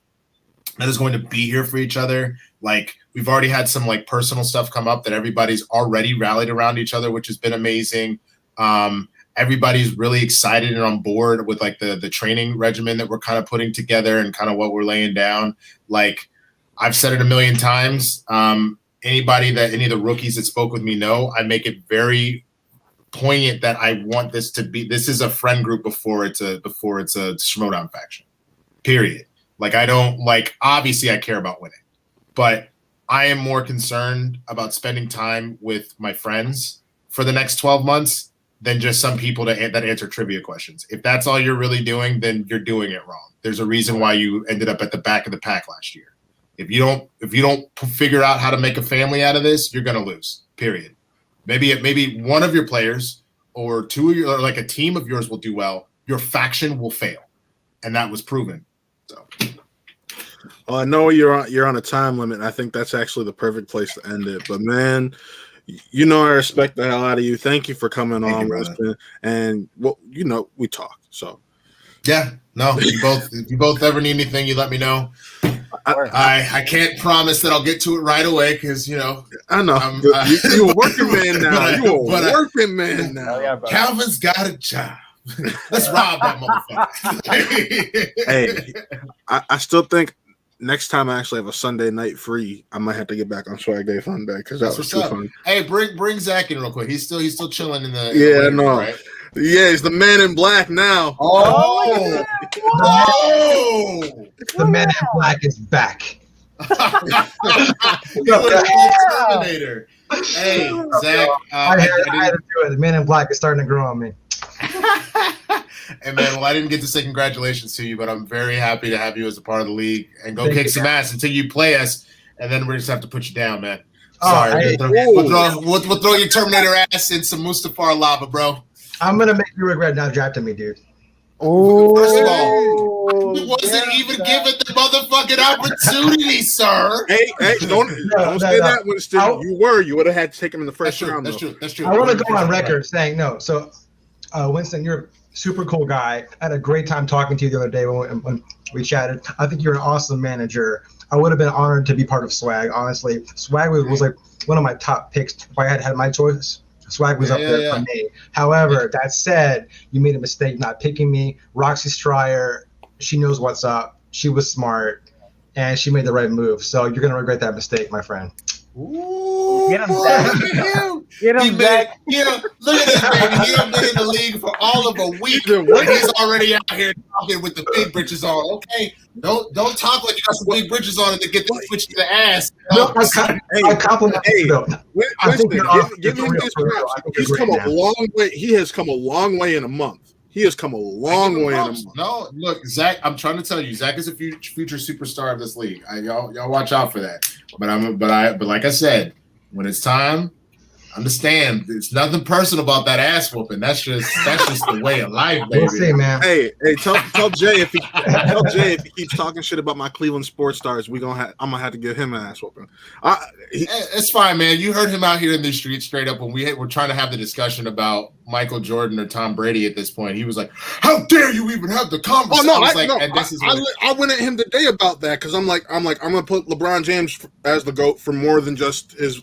[SPEAKER 4] that is going to be here for each other. Like we've already had some like personal stuff come up that everybody's already rallied around each other, which has been amazing. Everybody's really excited and on board with like the training regimen that we're kind of putting together and kind of what we're laying down. Like I've said it a million times. Any of the rookies that spoke with me know I make it very poignant that I want this to be. This is a friend group before it's a Schmodown faction. Period. Like I don't like. Obviously, I care about winning, but I am more concerned about spending time with my friends for the next 12 months than just some people that answer trivia questions. If that's all you're really doing, then you're doing it wrong. There's a reason why you ended up at the back of the pack last year. If you don't figure out how to make a family out of this, you're gonna lose. Period. Maybe one of your players or two of your, or like a team of yours will do well. Your faction will fail, and that was proven. So.
[SPEAKER 1] I know you're on a time limit. I think that's actually the perfect place to end it. But man, you know I respect the hell out of you. Thank you for coming on, Winston. And well, you know we talked. So
[SPEAKER 4] yeah, no. If you both ever need anything, you let me know. I can't promise that I'll get to it right away because you know
[SPEAKER 1] I know you're a working man now. You're a working man now.
[SPEAKER 2] Yeah,
[SPEAKER 4] Calvin's got a job. Let's rob that motherfucker.
[SPEAKER 1] Hey, I still think next time I actually have a Sunday night free, I might have to get back on Swag Day Fun Day because that was too fun.
[SPEAKER 4] Hey, bring Zack in real quick. He's still chilling in the.
[SPEAKER 1] Yeah, no. Right? Yeah, he's the man in black now.
[SPEAKER 4] Oh,
[SPEAKER 3] the man in black is back.
[SPEAKER 4] Terminator. Hey, Zack.
[SPEAKER 3] I had to do it. The man in black is starting to grow on me.
[SPEAKER 4] Hey man, well, I didn't get to say congratulations to you, but I'm very happy to have you as a part of the league and go kick some ass until you play us, and then we're just have to put you down, man. Sorry, we'll throw your Terminator ass in some Mustafar lava, bro.
[SPEAKER 3] I'm gonna make you regret not drafting me, dude.
[SPEAKER 4] Oh, first of all, you wasn't even given the motherfucking opportunity, sir.
[SPEAKER 1] Hey, don't say that, Winston. You would have had to take him in the first round.
[SPEAKER 4] That's true.
[SPEAKER 3] I want to go on record saying no. So, Winston, you're a super cool guy. I had a great time talking to you the other day when we chatted. I think you're an awesome manager. I would have been honored to be part of Swag. Honestly, Swag was like one of my top picks. If I had my choice, Swag was up there for me. However, that said, you made a mistake not picking me. Roxy Stryer, she knows what's up. She was smart, and she made the right move. So you're gonna regret that mistake, my friend.
[SPEAKER 4] Ooh,
[SPEAKER 2] get him, Zack. Get him, Zack.
[SPEAKER 4] Look at this, baby. He done been in the league for all of a week, and he's already out here talking with the big britches on. Okay, don't talk like you got some big britches on and to get the switch to the ass.
[SPEAKER 3] No, I compliment you, though.
[SPEAKER 1] Winston, give him his props. He's come a long way. He has come a long way in a month. He has come a long way in a month.
[SPEAKER 4] No, look, Zack. I'm trying to tell you, Zack is a future superstar of this league. Y'all watch out for that. But like I said, when it's time, understand it's nothing personal about that ass whooping. That's just the way of life, baby.
[SPEAKER 3] We'll see, man.
[SPEAKER 1] Hey, tell Jay if he keeps talking shit about my Cleveland sports stars, I'm gonna have to give him an ass whooping.
[SPEAKER 4] It's fine, man. You heard him out here in the street straight up when we're trying to have the discussion about Michael Jordan or Tom Brady at this point. He was like, "How dare you even have the conversation?"
[SPEAKER 1] I went at him today about that because I'm gonna put LeBron James as the GOAT for more than just his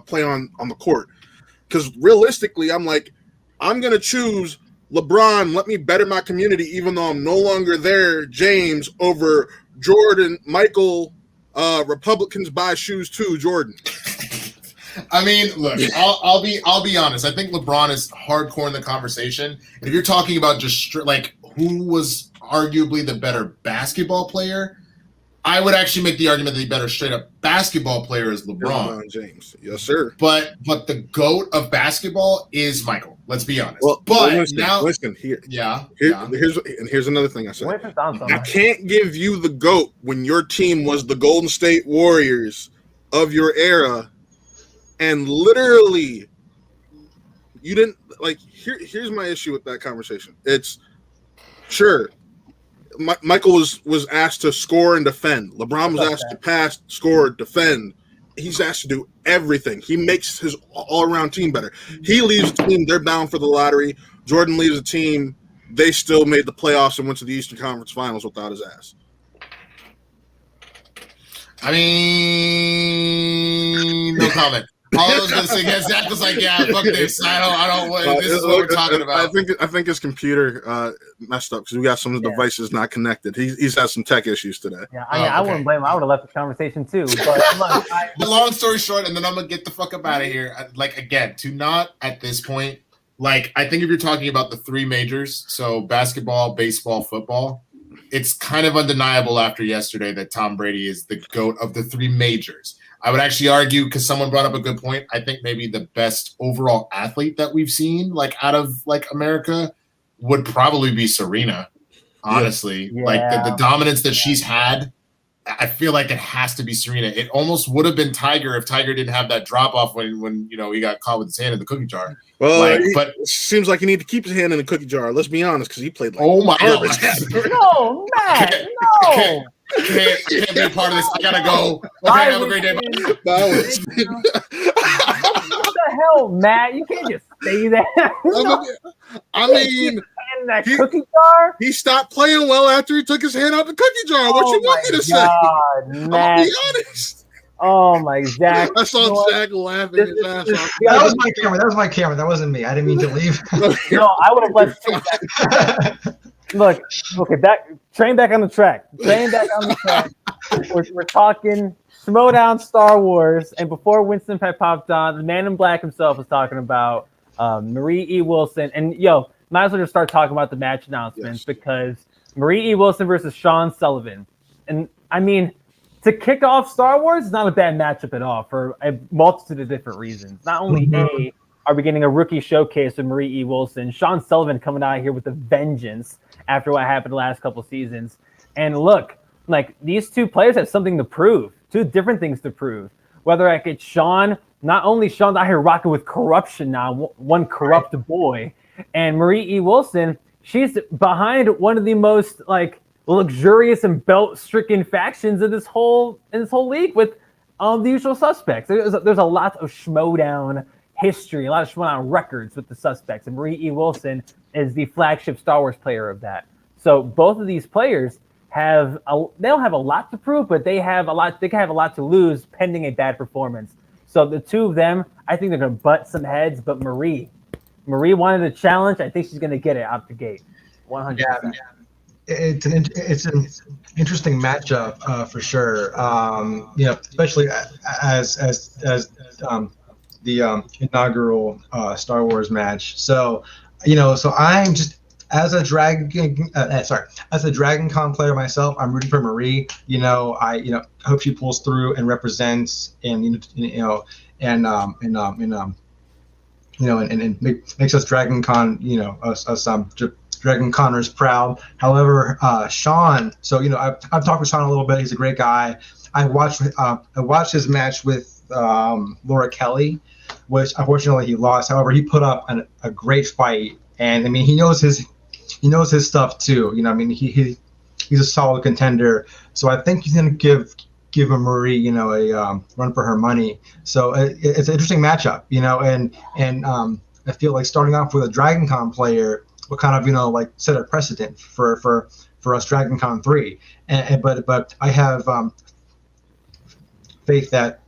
[SPEAKER 1] play on the court. Because realistically, I'm gonna choose LeBron. Let me better my community, even though I'm no longer there. James over Jordan, Michael. Republicans buy shoes too, Jordan.
[SPEAKER 4] I mean, look, I'll be honest. I think LeBron is hardcore in the conversation. If you're talking about just like who was arguably the better basketball player, I would actually make the argument that the better straight up basketball player is LeBron
[SPEAKER 1] James. Yes, sir.
[SPEAKER 4] But the GOAT of basketball is Michael. Let's be honest.
[SPEAKER 1] Well,
[SPEAKER 4] but
[SPEAKER 1] listen, here's another thing I said. I can't give you the GOAT when your team was the Golden State Warriors of your era, and literally you didn't like. Here's my issue with that conversation. It's sure. Michael was asked to score and defend. LeBron was asked to pass, score, defend. He's asked to do everything. He makes his all-around team better. He leaves the team, they're bound for the lottery. Jordan leaves the team, they still made the playoffs and went to the Eastern Conference Finals without his ass.
[SPEAKER 4] I mean, no comment. All I was gonna say, yeah, Zach was like, "Yeah, fuck this. I don't. This is what we're talking about."
[SPEAKER 1] I think his computer messed up because we got some devices not connected. He's had some tech issues today.
[SPEAKER 2] Yeah, I wouldn't blame him. I would have left the conversation too. But look,
[SPEAKER 4] the long story short, and then I'm gonna get the fuck up out of here. Like again, to not at this point. Like I think if you're talking about the three majors, so basketball, baseball, football, it's kind of undeniable after yesterday that Tom Brady is the GOAT of the three majors. I would actually argue, because someone brought up a good point, I think maybe the best overall athlete that we've seen, like out of like America, would probably be Serena. Honestly, like the dominance that she's had, I feel like it has to be Serena. It almost would have been Tiger if Tiger didn't have that drop off when he got caught with his hand in the cookie jar.
[SPEAKER 1] Well, but it seems like he need to keep his hand in the cookie jar. Let's be honest, because he played like
[SPEAKER 4] oh my god,
[SPEAKER 2] no, Matt, no.
[SPEAKER 4] I can't be a part of this. I gotta go. Okay, have a great day.
[SPEAKER 2] What the hell, Matt? You can't just say that.
[SPEAKER 1] I mean,
[SPEAKER 2] in that cookie jar.
[SPEAKER 1] He stopped playing well after he took his hand out the cookie jar. What you want me to say? I'm gonna be honest.
[SPEAKER 2] Oh my Zach!
[SPEAKER 1] I saw Zack laughing his ass off.
[SPEAKER 3] That was my camera. That was my camera. That wasn't me. I didn't mean to leave.
[SPEAKER 2] No, I would have left too. Look, okay, train back on the track. Train back on the track. We're talking Schmodown Star Wars, and before Winston had popped on, the man in black himself was talking about Marie E. Wilson. And might as well just start talking about the match announcements because Marie E. Wilson versus Sean Sullivan. And I mean, to kick off Star Wars is not a bad matchup at all for a multitude of different reasons. Not only are we getting a rookie showcase with Marie E. Wilson, Sean Sullivan coming out here with a vengeance after what happened the last couple seasons. And look, like these two players have something to prove, two different things to prove. Whether I get Sean, not only Sean's out here rocking with corruption now, one corrupt boy, and Marie E. Wilson, she's behind one of the most like luxurious and belt-stricken factions in this whole league with the usual suspects. There's a lot of Schmodown history, a lot of Schmodown records with the suspects, and Marie E. Wilson is the flagship Star Wars player of that. So both of these players they don't have a lot to prove, but they can have a lot to lose pending a bad performance. So the two of them, I think they're going to butt some heads, but Marie wanted a challenge. I think she's going to get it out the gate. 100%.
[SPEAKER 3] Yeah. It's an interesting matchup for sure. Especially as the inaugural Star Wars match. So I'm just as a Dragon Con player myself, I'm rooting for Marie. I hope she pulls through and represents and makes us Dragon Con, us Dragon Connors proud. However, Sean, I've talked with Sean a little bit. He's a great guy. I watched his match with Laura Kelly, which unfortunately he lost. However, he put up a great fight, and I mean he knows his stuff too. He's a solid contender. So I think he's gonna give him Marie, a run for her money. So it's an interesting matchup, and I feel like starting off with a Dragon Con player will kind of set a precedent for us Dragon Con 3. But I have faith that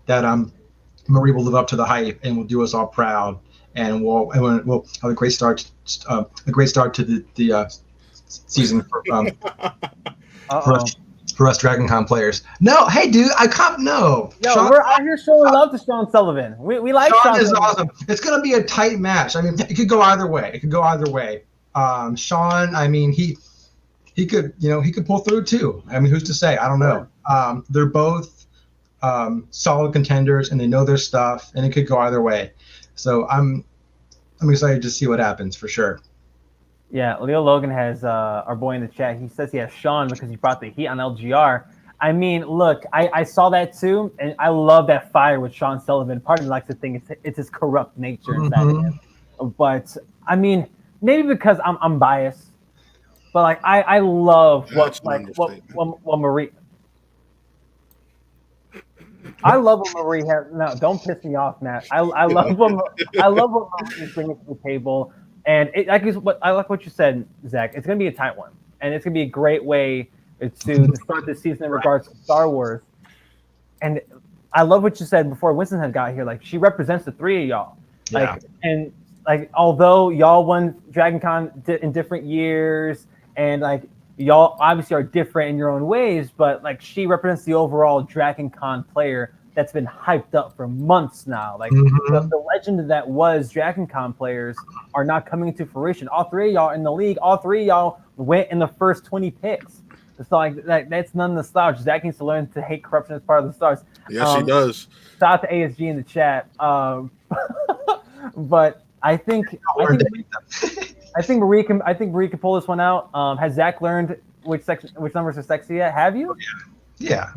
[SPEAKER 3] Marie will live up to the hype and will do us all proud, and we'll have a great start to the season for us Dragon Con players. No, hey dude, I can't. No,
[SPEAKER 2] Sean, we're out here showing love to Sean Sullivan. We like Sean
[SPEAKER 3] is
[SPEAKER 2] Sullivan.
[SPEAKER 3] Awesome. It's gonna be a tight match. I mean, it could go either way. Sean, I mean, he could pull through too. I mean, who's to say? I don't know. They're both solid contenders, and they know their stuff, and it could go either way. So I'm excited to see what happens for sure.
[SPEAKER 2] Yeah, Leo Logan has our boy in the chat. He says he has Sean because he brought the heat on LGR. I mean, look, I saw that too, and I love that fire with Sean Sullivan. Part of me likes to think it's his corrupt nature inside of him. But I mean, maybe because I'm biased, but I love what Marie. I love what Marie has. No, don't piss me off, Matt. I love what Marie is bringing to the table, and I like what you said, Zach. It's going to be a tight one, and it's going to be a great way to start this season in regards to Star Wars. And I love what you said before Winston had got here. Like, she represents the three of y'all. Like, and like, although y'all won Dragon Con in different years, and like y'all obviously are different in your own ways, but like she represents the overall Dragon Con player that's been hyped up for months now. Like the legend that was Dragon Con players are not coming to fruition. All three of y'all in the league, all three of y'all went in the first 20 picks. So like that's none of the stars. Zack needs to learn to hate corruption as part of the stars.
[SPEAKER 1] Yes, he does.
[SPEAKER 2] Shout out to ASG in the chat. But I think Marie can pull this one out. Has Zack learned which numbers are sexy yet? Have you?
[SPEAKER 3] Yeah.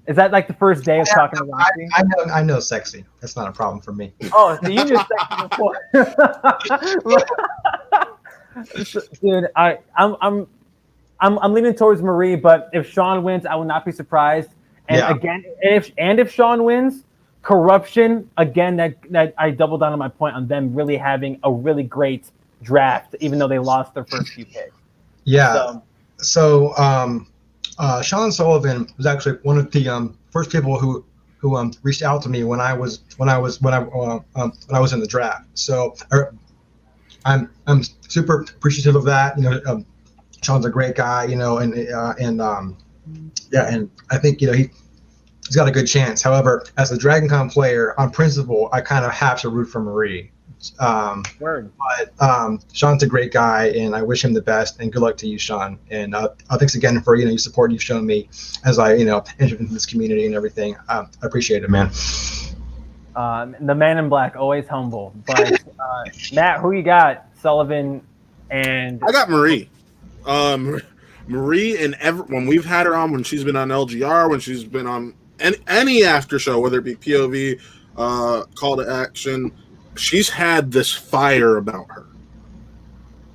[SPEAKER 2] Is that like the first day of talking to Roxy?
[SPEAKER 3] I know sexy. That's not a problem for me.
[SPEAKER 2] Oh, so you knew sexy before. Dude, I'm leaning towards Marie, but if Sean wins, I will not be surprised. And again, if Sean wins, corruption again. That I double down on my point on them really having a really great draft, even though they lost their first few picks.
[SPEAKER 3] Yeah. So Sean Sullivan was actually one of the first people who reached out to me when I was in the draft. So I'm super appreciative of that. You know, Sean's a great guy. You know, and I think he's got a good chance. However, as a Dragon Con player, on principle, I kind of have to root for Marie. But Sean's a great guy, and I wish him the best. And good luck to you, Sean. And thanks again for your support you've shown me as I entered into this community and everything. I appreciate it, man.
[SPEAKER 2] The man in black, always humble. But Matt, who you got? Sullivan and
[SPEAKER 1] I got Marie. Marie and when we've had her on, when she's been on LGR, when she's been on any after show, whether it be POV, Call to Action, she's had this fire about her.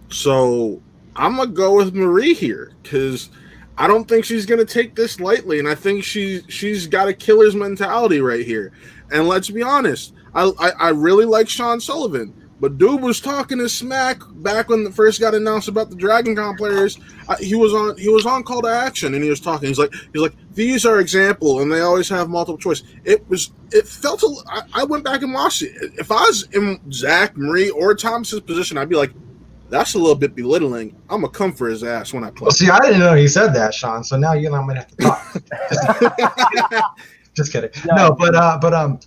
[SPEAKER 1] So I'm gonna go with Marie here because I don't think she's gonna take this lightly, and I think she's got a killer's mentality right here. And let's be honest, I really like Sean Sullivan. But dude was talking his smack back when it first got announced about the Dragon Con players. He was on Call to Action, and he was talking. He's like, these are example, and they always have multiple choice. I went back and watched it. If I was in Zack, Marie, or Thomas's position, I'd be like, that's a little bit belittling. I'm gonna come for his ass when I play.
[SPEAKER 3] Well, see, I didn't know he said that, Sean. So now I'm gonna have to talk. Just kidding. No, but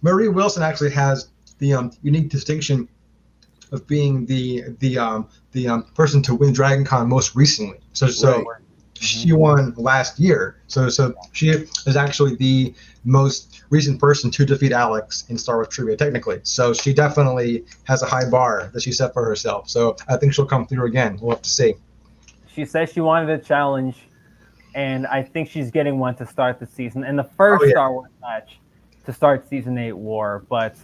[SPEAKER 3] Marie Wilson actually has the unique distinction of being the person to win Dragon Con most recently. So she won last year. So she is actually the most recent person to defeat Alex in Star Wars Trivia, technically. So she definitely has a high bar that she set for herself. So I think she'll come through again. We'll have to see. She
[SPEAKER 2] said she wanted a challenge, and I think she's getting one to start the season. And the first Star Wars match to start Season 8 War. But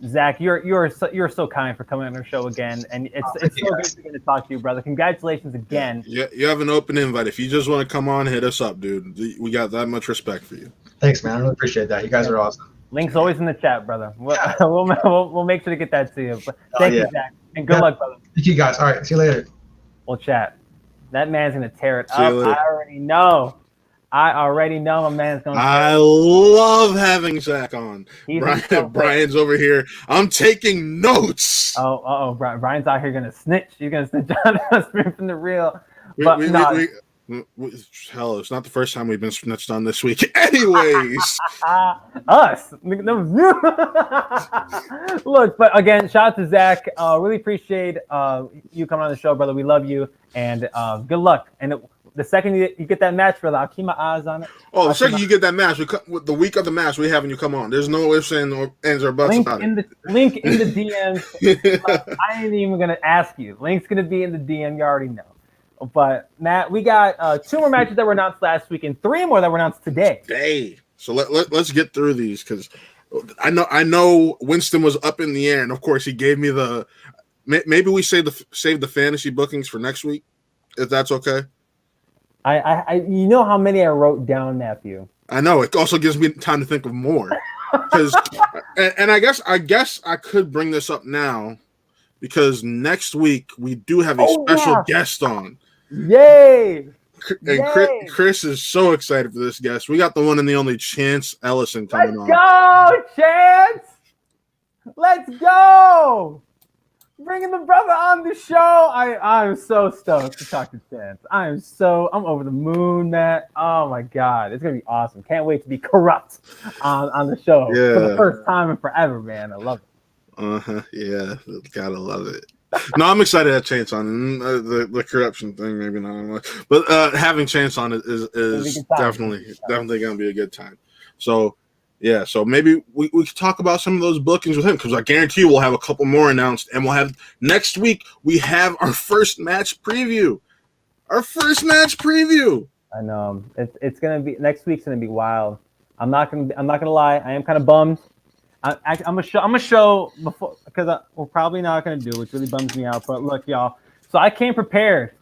[SPEAKER 2] Zack, you're so kind for coming on our show again, and it's so good to get to talk to you, brother. Congratulations again.
[SPEAKER 1] Yeah, you have an open invite. If you just want to come on, hit us up, dude. We got that much respect for you.
[SPEAKER 3] Thanks, man. I really appreciate that. You guys are awesome.
[SPEAKER 2] Link's always in the chat, brother. We'll make sure to get that to you. But thank you, Zack, and good luck, brother.
[SPEAKER 3] Thank you, guys. All right, see you later.
[SPEAKER 2] We'll chat. That man's gonna tear it up. I already know my man's going to.
[SPEAKER 1] I love having Zack on. Brian's over here. I'm taking notes.
[SPEAKER 2] Brian's out here going to snitch. He's going to snitch on us from the real.
[SPEAKER 1] Hell, it's not the first time we've been snitched on this week. Anyways.
[SPEAKER 2] Us. Look, but again, shout out to Zack. Really appreciate you coming on the show, brother. We love you. And good luck. And the second you get that match, brother, I'll keep my eyes on it.
[SPEAKER 1] Oh, the second you get that match, the week of the match, we're having you come on. There's no ifs, ands, or buts about it.
[SPEAKER 2] Link in the DMs. I ain't even going to ask you. Link's going to be in the DM. You already know. But, Matt, we got 2 more matches that were announced last week and 3 more that were announced today.
[SPEAKER 1] So let's get through these because I know Winston was up in the air, and, of course, he gave me the – maybe we save the fantasy bookings for next week, if that's okay.
[SPEAKER 2] I you know how many I wrote down, Matthew.
[SPEAKER 1] I know. It also gives me time to think of more. and I guess I could bring this up now because next week we do have a special guest on.
[SPEAKER 2] Yay!
[SPEAKER 1] And Chris is so excited for this guest. We got the one and the only Chance Ellison coming on.
[SPEAKER 2] Let's go, Chance! Let's go! Bringing the brother on the show. I'm so stoked to talk to Chance. I'm over the moon, man. Oh my god, it's gonna be awesome. Can't wait to be corrupt on the show for the first time in forever, man. I love it.
[SPEAKER 1] Yeah, gotta love it. No, I'm excited to have Chance on. The corruption thing, maybe not much, but having Chance on is definitely gonna be a good time. So. Yeah, so maybe we could talk about some of those bookings with him, because I guarantee you we'll have a couple more announced, and we'll have next week we have our first match preview.
[SPEAKER 2] I know it's gonna be next week's gonna be wild. I'm not gonna lie. I am kind of bummed. I'm a show before, because we're probably not gonna do, which really bums me out. But look, y'all. So I came prepared.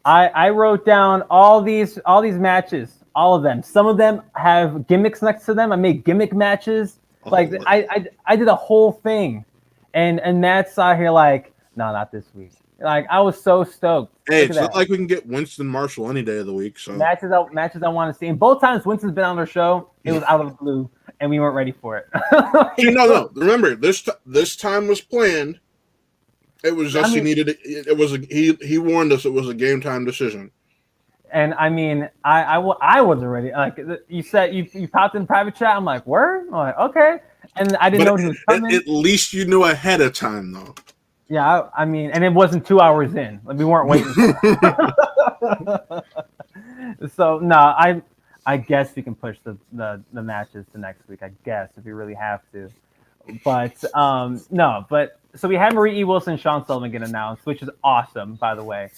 [SPEAKER 2] I wrote down all these matches. All of them. Some of them have gimmicks next to them. I made gimmick matches. Like I did a whole thing, and Matt's out here like, no, not this week. Like I was so stoked.
[SPEAKER 1] Hey, it's not like we can get Winston Marshall any day of the week. So
[SPEAKER 2] matches I want to see. And both times Winston's been on our show, it was out of the blue, and we weren't ready for it.
[SPEAKER 1] No. Remember, this time was planned. It was just he needed it. It was he warned us it was a game time decision.
[SPEAKER 2] And I mean, I wasn't ready. Like you said, you popped in private chat. I'm like, word? I'm like, okay. And I didn't know he was coming.
[SPEAKER 1] At least you knew ahead of time, though.
[SPEAKER 2] Yeah, I mean, and it wasn't 2 hours in. Like we weren't waiting. So no, I guess we can push the matches to next week. I guess if we really have to. But no. But so we had Marie E. Wilson, and Sean Sullivan get announced, which is awesome, by the way.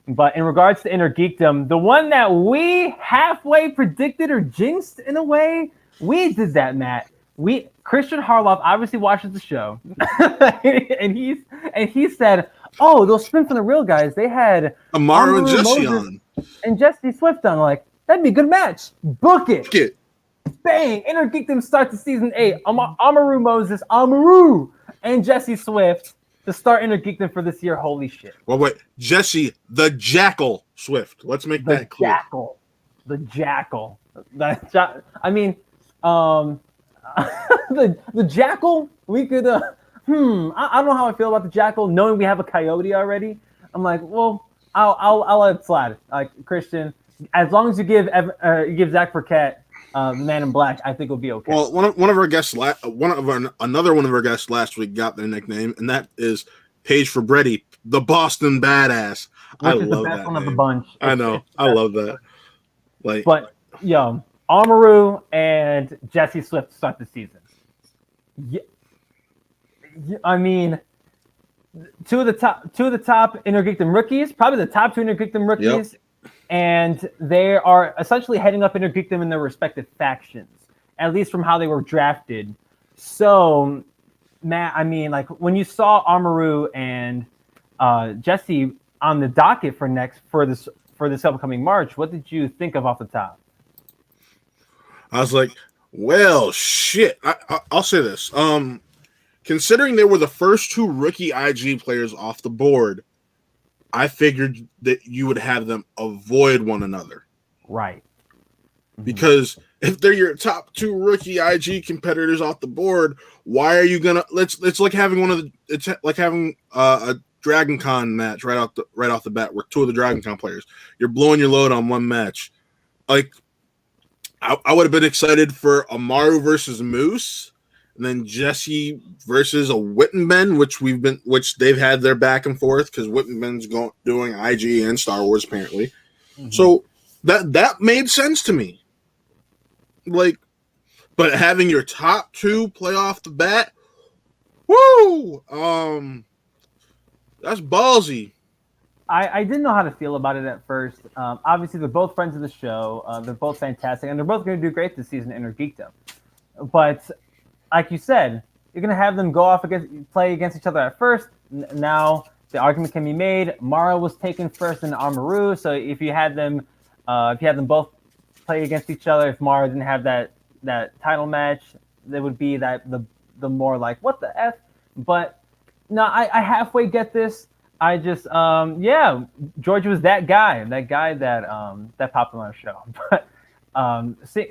[SPEAKER 2] But in regards to Inner Geekdom, the one that we halfway predicted or jinxed in a way, we did that, Matt. Christian Harloff obviously watches the show, and he said, "Oh, those spin from the real guys. They had
[SPEAKER 1] Amaru and Jesse on,
[SPEAKER 2] and Jesse Swift on. Like that'd be a good match. Book it. Bang! Inner Geekdom starts the season 8. Amaru Moses, and Jesse Swift." To start Inner Geekdom for this year, holy shit.
[SPEAKER 1] Well, wait, Jesse the Jackal Swift. Let's make that clear.
[SPEAKER 2] The Jackal. I mean, the Jackal. We could. I don't know how I feel about the Jackal. Knowing we have a Coyote already, I'm like, well, I'll let it slide. Like Christian, as long as you give Zack Burkett. The Man in Black, I think will be okay.
[SPEAKER 1] Well, one of our guests, another one of our guests last week got their nickname, and that is Paige Fabretti, the Boston Badass.
[SPEAKER 2] I love that. That's the best one of the bunch.
[SPEAKER 1] I know, I love that.
[SPEAKER 2] But Amaru and Jesse Swift start the season. Yeah, I mean, two of the top Inner Geekdom rookies, probably the top 2 Inner Geekdom rookies. Yep. And they are essentially heading up Inner Geekdom in their respective factions, at least from how they were drafted. So, Matt, I mean, like when you saw Amaru and Jesse on the docket for this upcoming March, what did you think of off the top?
[SPEAKER 1] I was like, well, shit. I'll say this. Considering they were the first 2 rookie IG players off the board, I figured that you would have them avoid one another.
[SPEAKER 2] Right. Mm-hmm.
[SPEAKER 1] Because if they're your top 2 rookie IG competitors off the board, why are you gonna it's like having a Dragon Con match right off the bat with 2 of the Dragon Con players. You're blowing your load on one match. Like I would have been excited for Amaru versus Moose. And then Jesse versus a Wittenben, which they've had their back and forth because Wittenben's doing IG and Star Wars apparently. Mm-hmm. So that made sense to me. Like, but having your top 2 play off the bat, woo! That's ballsy.
[SPEAKER 2] I didn't know how to feel about it at first. Obviously, they're both friends of the show. They're both fantastic, and they're both going to do great this season in Inner Geekdom. But like you said, you're going to have them play against each other at first. Now the argument can be made. Mara was taken first in Amaru, so if you had them both play against each other, if Mara didn't have that title match, there would be that the more like what the F. But no, I halfway get this. I just yeah, George was that guy that popped on our show. But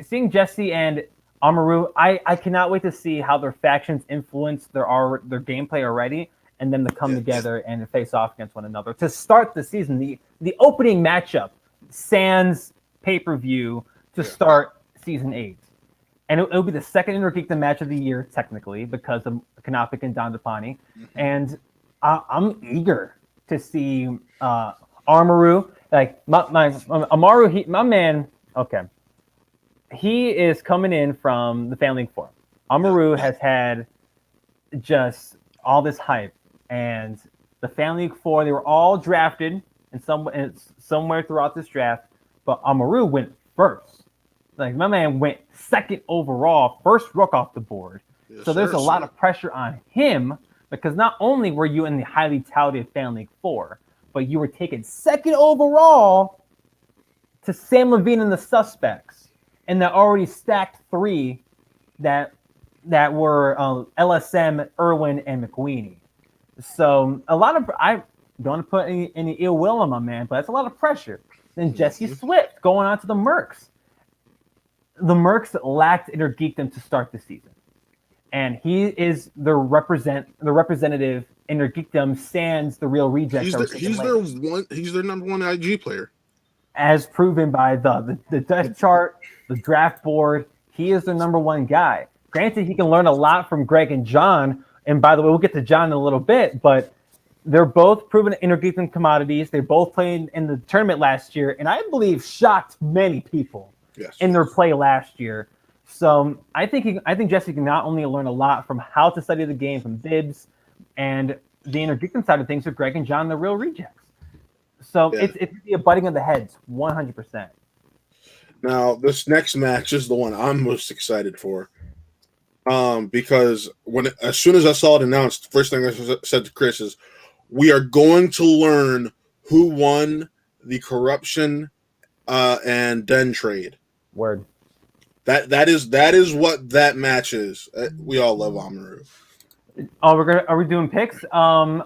[SPEAKER 2] seeing Jesse and Amaru, I cannot wait to see how their factions influence their gameplay already, and then to come together and face off against one another to start the season. The opening matchup, Sans pay-per-view to start season 8. And it'll be the second Intergeekdom match of the year, technically, because of Kanopik and Dandapani. And I'm eager to see Amaru. Like, Amaru, my man, okay. He is coming in from the Family League 4. Amaru has had just all this hype. And the Family League 4, they were all drafted somewhere throughout this draft. But Amaru went first. Like, my man went second overall, first rook off the board. Yes, so there's a lot of pressure on him because not only were you in the highly touted Family League 4, but you were taken second overall to Sam Levine and the Suspects, and the already stacked 3 that were LSM, Irwin, and McWeeny. So a lot of I don't want to put any ill will on my man, but that's a lot of pressure. Then Jesse Swift going on to the Mercs. The Mercs lacked Intergeekdom to start the season, and he is the representative Intergeekdom sans the real reject.
[SPEAKER 1] He's their number 1 IG player,
[SPEAKER 2] as proven by the death chart, the draft board. He is their number 1 guy. Granted, he can learn a lot from Greg and John. And by the way, we'll get to John in a little bit, but they're both proven Intergeekdom commodities. They both played in the tournament last year, and I believe shocked many people. In their play last year. So I think Jesse can not only learn a lot from how to study the game from Bibbs and the Intergeekdom side of things with Greg and John, the real rejects. So it's a butting of the heads, 100%.
[SPEAKER 1] Now, this next match is the one I'm most excited for. Because as soon as I saw it announced, the first thing I said to Chris is, we are going to learn who won the corruption and Den trade.
[SPEAKER 2] Word.
[SPEAKER 1] That is what that match is. We all love Amaru.
[SPEAKER 2] Oh, are we doing picks? So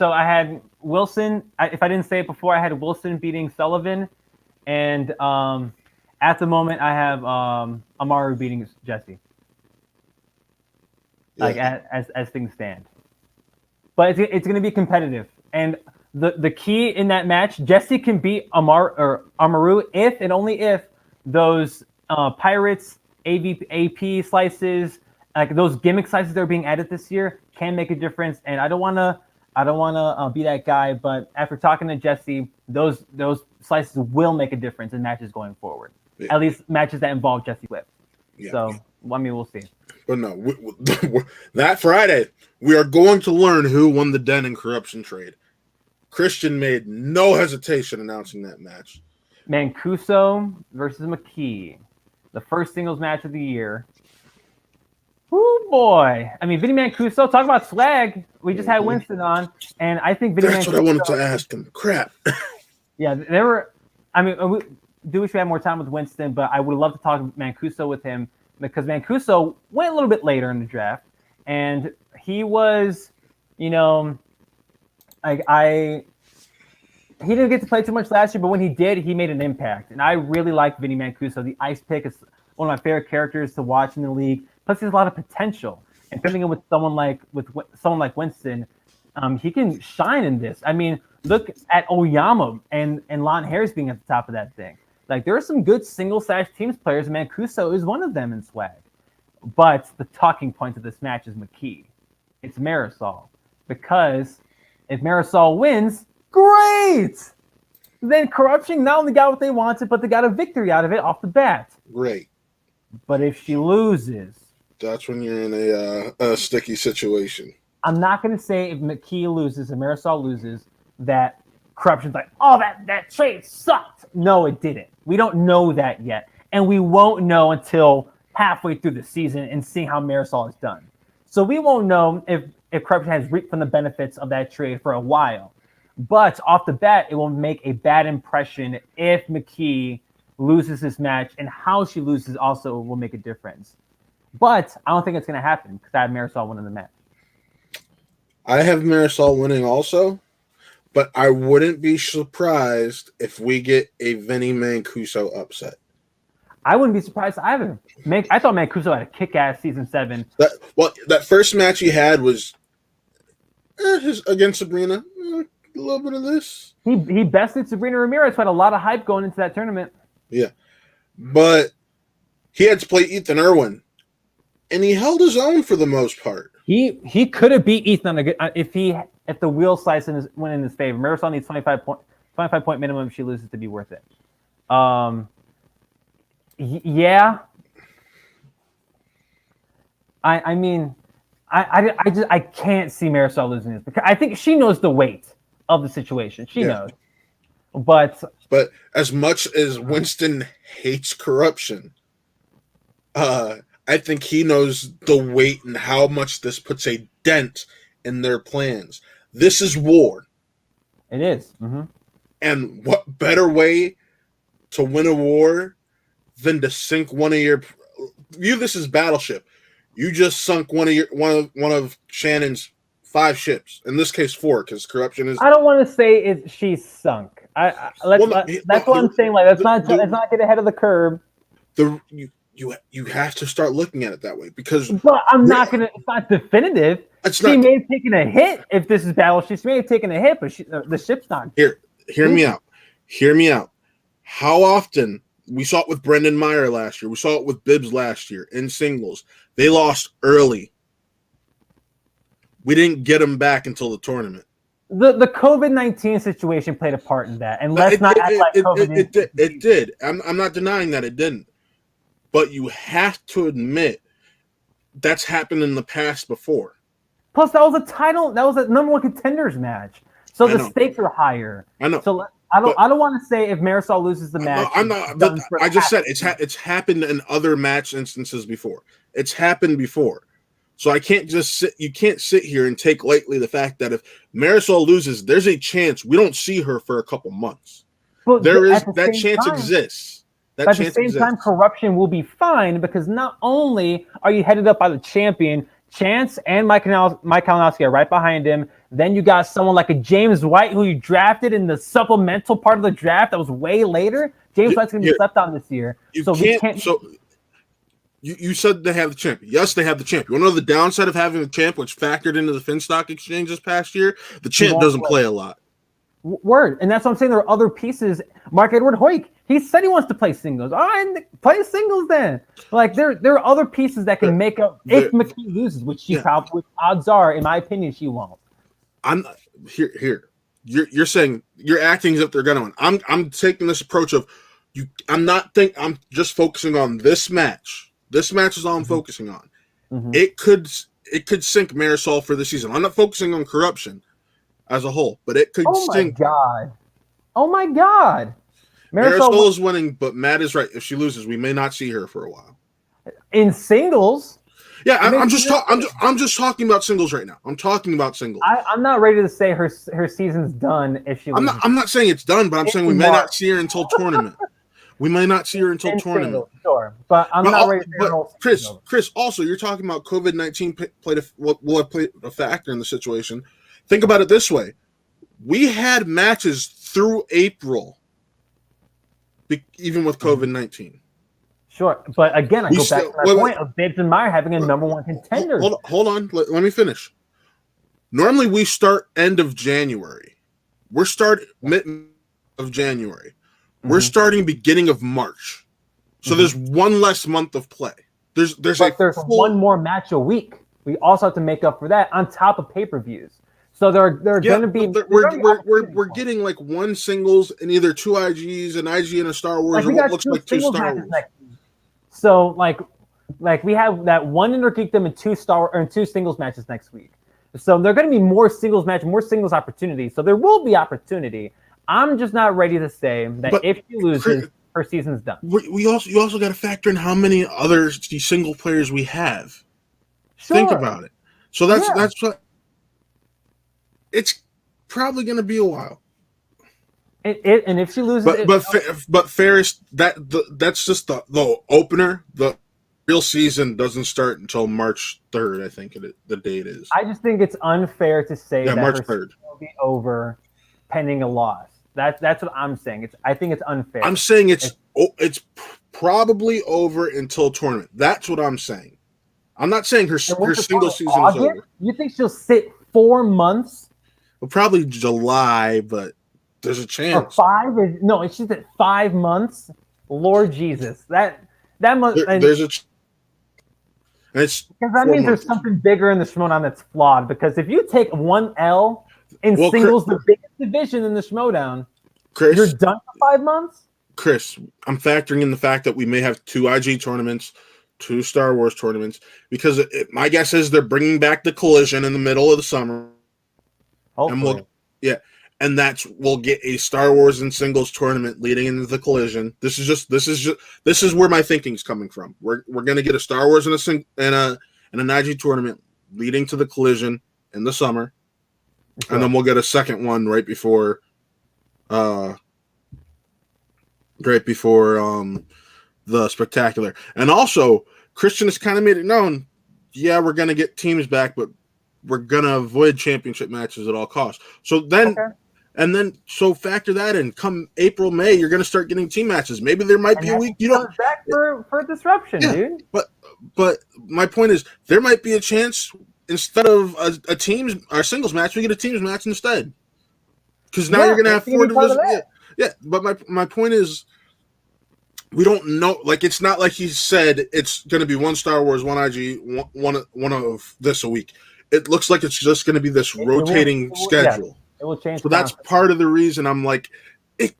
[SPEAKER 2] I had Wilson. If I didn't say it before, I had Wilson beating Sullivan, and at the moment I have Amaru beating Jesse. Like as things stand, but it's going to be competitive, and the key in that match, Jesse can beat Amaru if and only if those Pirates AP slices, like those gimmick slices that are being added this year, can make a difference. And I don't want to be that guy, but after talking to Jesse, those slices will make a difference in matches going forward. Yeah. At least matches that involve Jesse Swift. Yeah. So I mean, we'll see.
[SPEAKER 1] But no, that Friday we are going to learn who won the Den and corruption trade. Christian made no hesitation announcing that match.
[SPEAKER 2] Mancuso versus McKee, the first singles match of the year. Oh boy! I mean, Vinny Mancuso. Talk about swag. We just had Winston on, and I think Vinny.
[SPEAKER 1] That's
[SPEAKER 2] Mancuso,
[SPEAKER 1] what I wanted to ask him. Crap.
[SPEAKER 2] Yeah, there were. I mean, we wish we had more time with Winston, but I would love to talk Mancuso with him because Mancuso went a little bit later in the draft, and he was, he didn't get to play too much last year, but when he did, he made an impact. And I really like Vinny Mancuso. The Ice Pick is one of my favorite characters to watch in the league. Plus, he has a lot of potential. And filling in with someone like Winston, he can shine in this. I mean, look at Oyama and Lon Harris being at the top of that thing. Like, there are some good single/teams players, and Mancuso is one of them in swag. But the talking point of this match is McKee. It's Marisol. Because if Marisol wins, great! Then Corruption not only got what they wanted, but they got a victory out of it off the bat.
[SPEAKER 1] Great.
[SPEAKER 2] But if she loses...
[SPEAKER 1] That's when you're in a sticky situation.
[SPEAKER 2] I'm not going to say if McKee loses and Marisol loses that Corruption's like, oh, that trade sucked. No, it didn't. We don't know that yet. And we won't know until halfway through the season and seeing how Marisol is done. So we won't know if Corruption has reaped from the benefits of that trade for a while. But off the bat, it will make a bad impression if McKee loses this match, and how she loses also will make a difference. But I don't think it's going to happen because I have Marisol winning the match.
[SPEAKER 1] I have Marisol winning also, But I wouldn't be surprised if we get a Vinny Mancuso upset.
[SPEAKER 2] I wouldn't be surprised either. I thought Mancuso had a kick-ass season 7.
[SPEAKER 1] That first match he had was against Sabrina. A little bit of this.
[SPEAKER 2] He bested Sabrina Ramirez, who had a lot of hype going into that tournament.
[SPEAKER 1] Yeah. But he had to play Ethan Irwin, and he held his own for the most part.
[SPEAKER 2] He could have beat Ethan if the wheel slice went in his favor. Marisol needs 25 point minimum if she loses to be worth it. Yeah. I mean, I can't see Marisol losing this because I think she knows the weight of the situation. She knows. But
[SPEAKER 1] as much as Winston hates corruption, I think he knows the weight and how much this puts a dent in their plans. This is war.
[SPEAKER 2] It is. Mm-hmm.
[SPEAKER 1] And what better way to win a war than to sink one of your view this as battleship. You just sunk one of Shannon's 5 ships. In this case 4, because corruption is.
[SPEAKER 2] I don't want to say she's sunk. That's what I'm saying. Like let's not get ahead of the curve.
[SPEAKER 1] You have to start looking at it that way because.
[SPEAKER 2] But it's not definitive. She may have taken a hit if this is battleship. She may have taken a hit, but the ship's not.
[SPEAKER 1] Hear me out. Hear me out. How often we saw it with Brendan Meyer last year. We saw it with Bibbs last year in singles. They lost early. We didn't get them back until the tournament.
[SPEAKER 2] The COVID-19 situation played a part in that, and let's not act like COVID.
[SPEAKER 1] It did. I'm not denying that it didn't, but you have to admit that's happened in the past before.
[SPEAKER 2] Plus, that was a number 1 contenders match, so the stakes are higher.
[SPEAKER 1] I know.
[SPEAKER 2] So I don't want to say if Marisol loses the match.
[SPEAKER 1] I'm not. I just said it's happened in other match instances before. It's happened before. So I can't just sit. You can't sit here and take lightly the fact that if Marisol loses, there's a chance we don't see her for a couple months.
[SPEAKER 2] But
[SPEAKER 1] that chance exists.
[SPEAKER 2] But at the same time, corruption will be fine because not only are you headed up by the champion, Chance and Mike Kalinowski are right behind him. Then you got someone like a James White who you drafted in the supplemental part of the draft that was way later. James White's going to be slept on this year.
[SPEAKER 1] You said they have the champion. Yes, they have the champ. You want to know the downside of having the champ, which factored into the Finstock exchange this past year? The champ doesn't play a lot.
[SPEAKER 2] Word. And that's what I'm saying. There are other pieces. Mark Edward Hoyk, he said he wants to play singles. All right, play singles then. Like there are other pieces that can make up if McKee loses, which which odds are, in my opinion, she won't. I'm
[SPEAKER 1] here. You're saying you're acting as if they're gonna win. I'm taking this approach of I'm just focusing on this match. This match is all I'm focusing on. Mm-hmm. It could sink Marisol for the season. I'm not focusing on corruption as a whole, but it could sink.
[SPEAKER 2] Oh my God.
[SPEAKER 1] Marisol is winning, but Matt is right. If she loses, we may not see her for a while.
[SPEAKER 2] In singles.
[SPEAKER 1] Yeah, I'm just talking about singles right now. I'm talking about singles.
[SPEAKER 2] I'm not ready to say her season's done if she loses.
[SPEAKER 1] I'm not saying it's done, but I'm saying we may not see her until tournament. We may not see her until tournament.
[SPEAKER 2] Singles, sure, but I'm not ready to
[SPEAKER 1] say Chris, also, you're talking about COVID-19 will have played a factor in the situation. Think about it this way. We had matches through April, even with COVID-19.
[SPEAKER 2] Sure, but again, I go back to my point of Bibbs and Meyer having a number 1 contender.
[SPEAKER 1] Hold on. Let me finish. Normally, we start end of January. We're starting mid of January. We're starting beginning of March. So there's one less month of play. There's
[SPEAKER 2] one more match a week. We also have to make up for that on top of pay-per-views. So they're going to be.
[SPEAKER 1] We're getting like 1 singles and either 2 IGs, an IG and a Star Wars, or what looks like 2 Star Wars.
[SPEAKER 2] So like we have that 1 Intergeekdom and 2 singles matches next week. So there are going to be more singles match, more singles opportunities. So there will be opportunity. I'm just not ready to say that if she loses, her season's done. You
[SPEAKER 1] also got to factor in how many other single players we have. Sure. Think about it. So that's what. It's probably going to be a while.
[SPEAKER 2] And if she loses,
[SPEAKER 1] but Ferris, that's just the opener. The real season doesn't start until March 3rd. I think the date is.
[SPEAKER 2] I just think it's unfair to say that
[SPEAKER 1] March
[SPEAKER 2] her
[SPEAKER 1] 3rd
[SPEAKER 2] will be over pending a loss. That's what I'm saying. I think it's unfair.
[SPEAKER 1] I'm saying it's probably over until tournament. That's what I'm saying. I'm not saying her single season is over.
[SPEAKER 2] You think she'll sit 4 months?
[SPEAKER 1] Well, probably July, but there's a chance.
[SPEAKER 2] She's at 5 months. Lord Jesus, that must.
[SPEAKER 1] There's a. Because
[SPEAKER 2] that means there's something bigger in the Schmodown that's flawed. Because if you take one L in singles, the biggest division in the Schmodown,
[SPEAKER 1] Chris,
[SPEAKER 2] you're done for 5 months.
[SPEAKER 1] Chris, I'm factoring in the fact that we may have 2 IG tournaments, 2 Star Wars tournaments, because my guess is they're bringing back the Collision in the middle of the summer.
[SPEAKER 2] Hopefully.
[SPEAKER 1] And we'll get a Star Wars and singles tournament leading into the Collision. This is where my thinking's coming from. We're gonna get a Star Wars and an IG tournament leading to the Collision in the summer, and then we'll get a second one right before the Spectacular. And also, Christian has kind of made it known. Yeah, we're gonna get teams back, but we're gonna avoid championship matches at all costs. So then. Okay. And then, so factor that in. Come April, May, you're going to start getting team matches. Maybe there might be a week you don't
[SPEAKER 2] back for disruption, dude.
[SPEAKER 1] But my point is, there might be a chance instead of a teams or singles match, we get a teams match instead. Because now you're going to have 4 divisions. Yeah. But my point is, we don't know. Like, it's not like he said it's going to be 1 Star Wars, 1 IG, one of this a week. It looks like it's just going to be this rotating schedule. Yeah.
[SPEAKER 2] It will change.
[SPEAKER 1] So that's part of the reason I'm like, it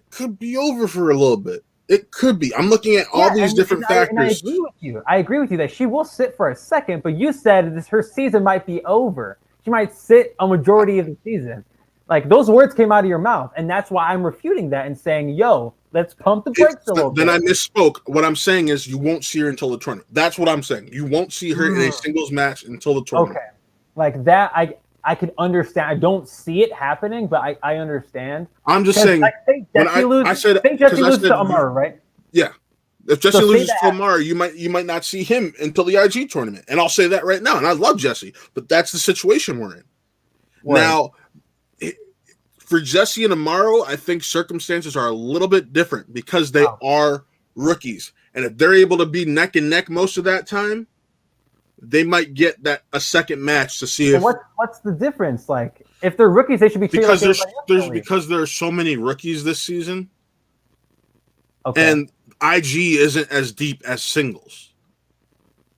[SPEAKER 1] could be over for a little bit. It could be. I'm looking at all these different factors.
[SPEAKER 2] I agree with you. I agree with you that she will sit for a second, but you said her season might be over. She might sit a majority of the season. Like, those words came out of your mouth, and that's why I'm refuting that and saying, yo, let's pump the brakes a little bit.
[SPEAKER 1] Then I misspoke. What I'm saying is you won't see her until the tournament. That's what I'm saying. You won't see her in a singles match until the tournament.
[SPEAKER 2] Okay. Like that, I can understand. I don't see it happening, but I understand.
[SPEAKER 1] I'm just saying.
[SPEAKER 2] I think Jesse loses to Amara, right?
[SPEAKER 1] Yeah. If Jesse loses to Amara, you might not see him until the IG tournament. And I'll say that right now. And I love Jesse, but that's the situation we're in. Right. Now, for Jesse and Amaro, I think circumstances are a little bit different because they are rookies. And if they're able to be neck and neck most of that time, they might get a second match to see if.
[SPEAKER 2] What's the difference? Like, if they're rookies, they should be treated
[SPEAKER 1] because there's so many rookies this season. Okay. And IG isn't as deep as singles.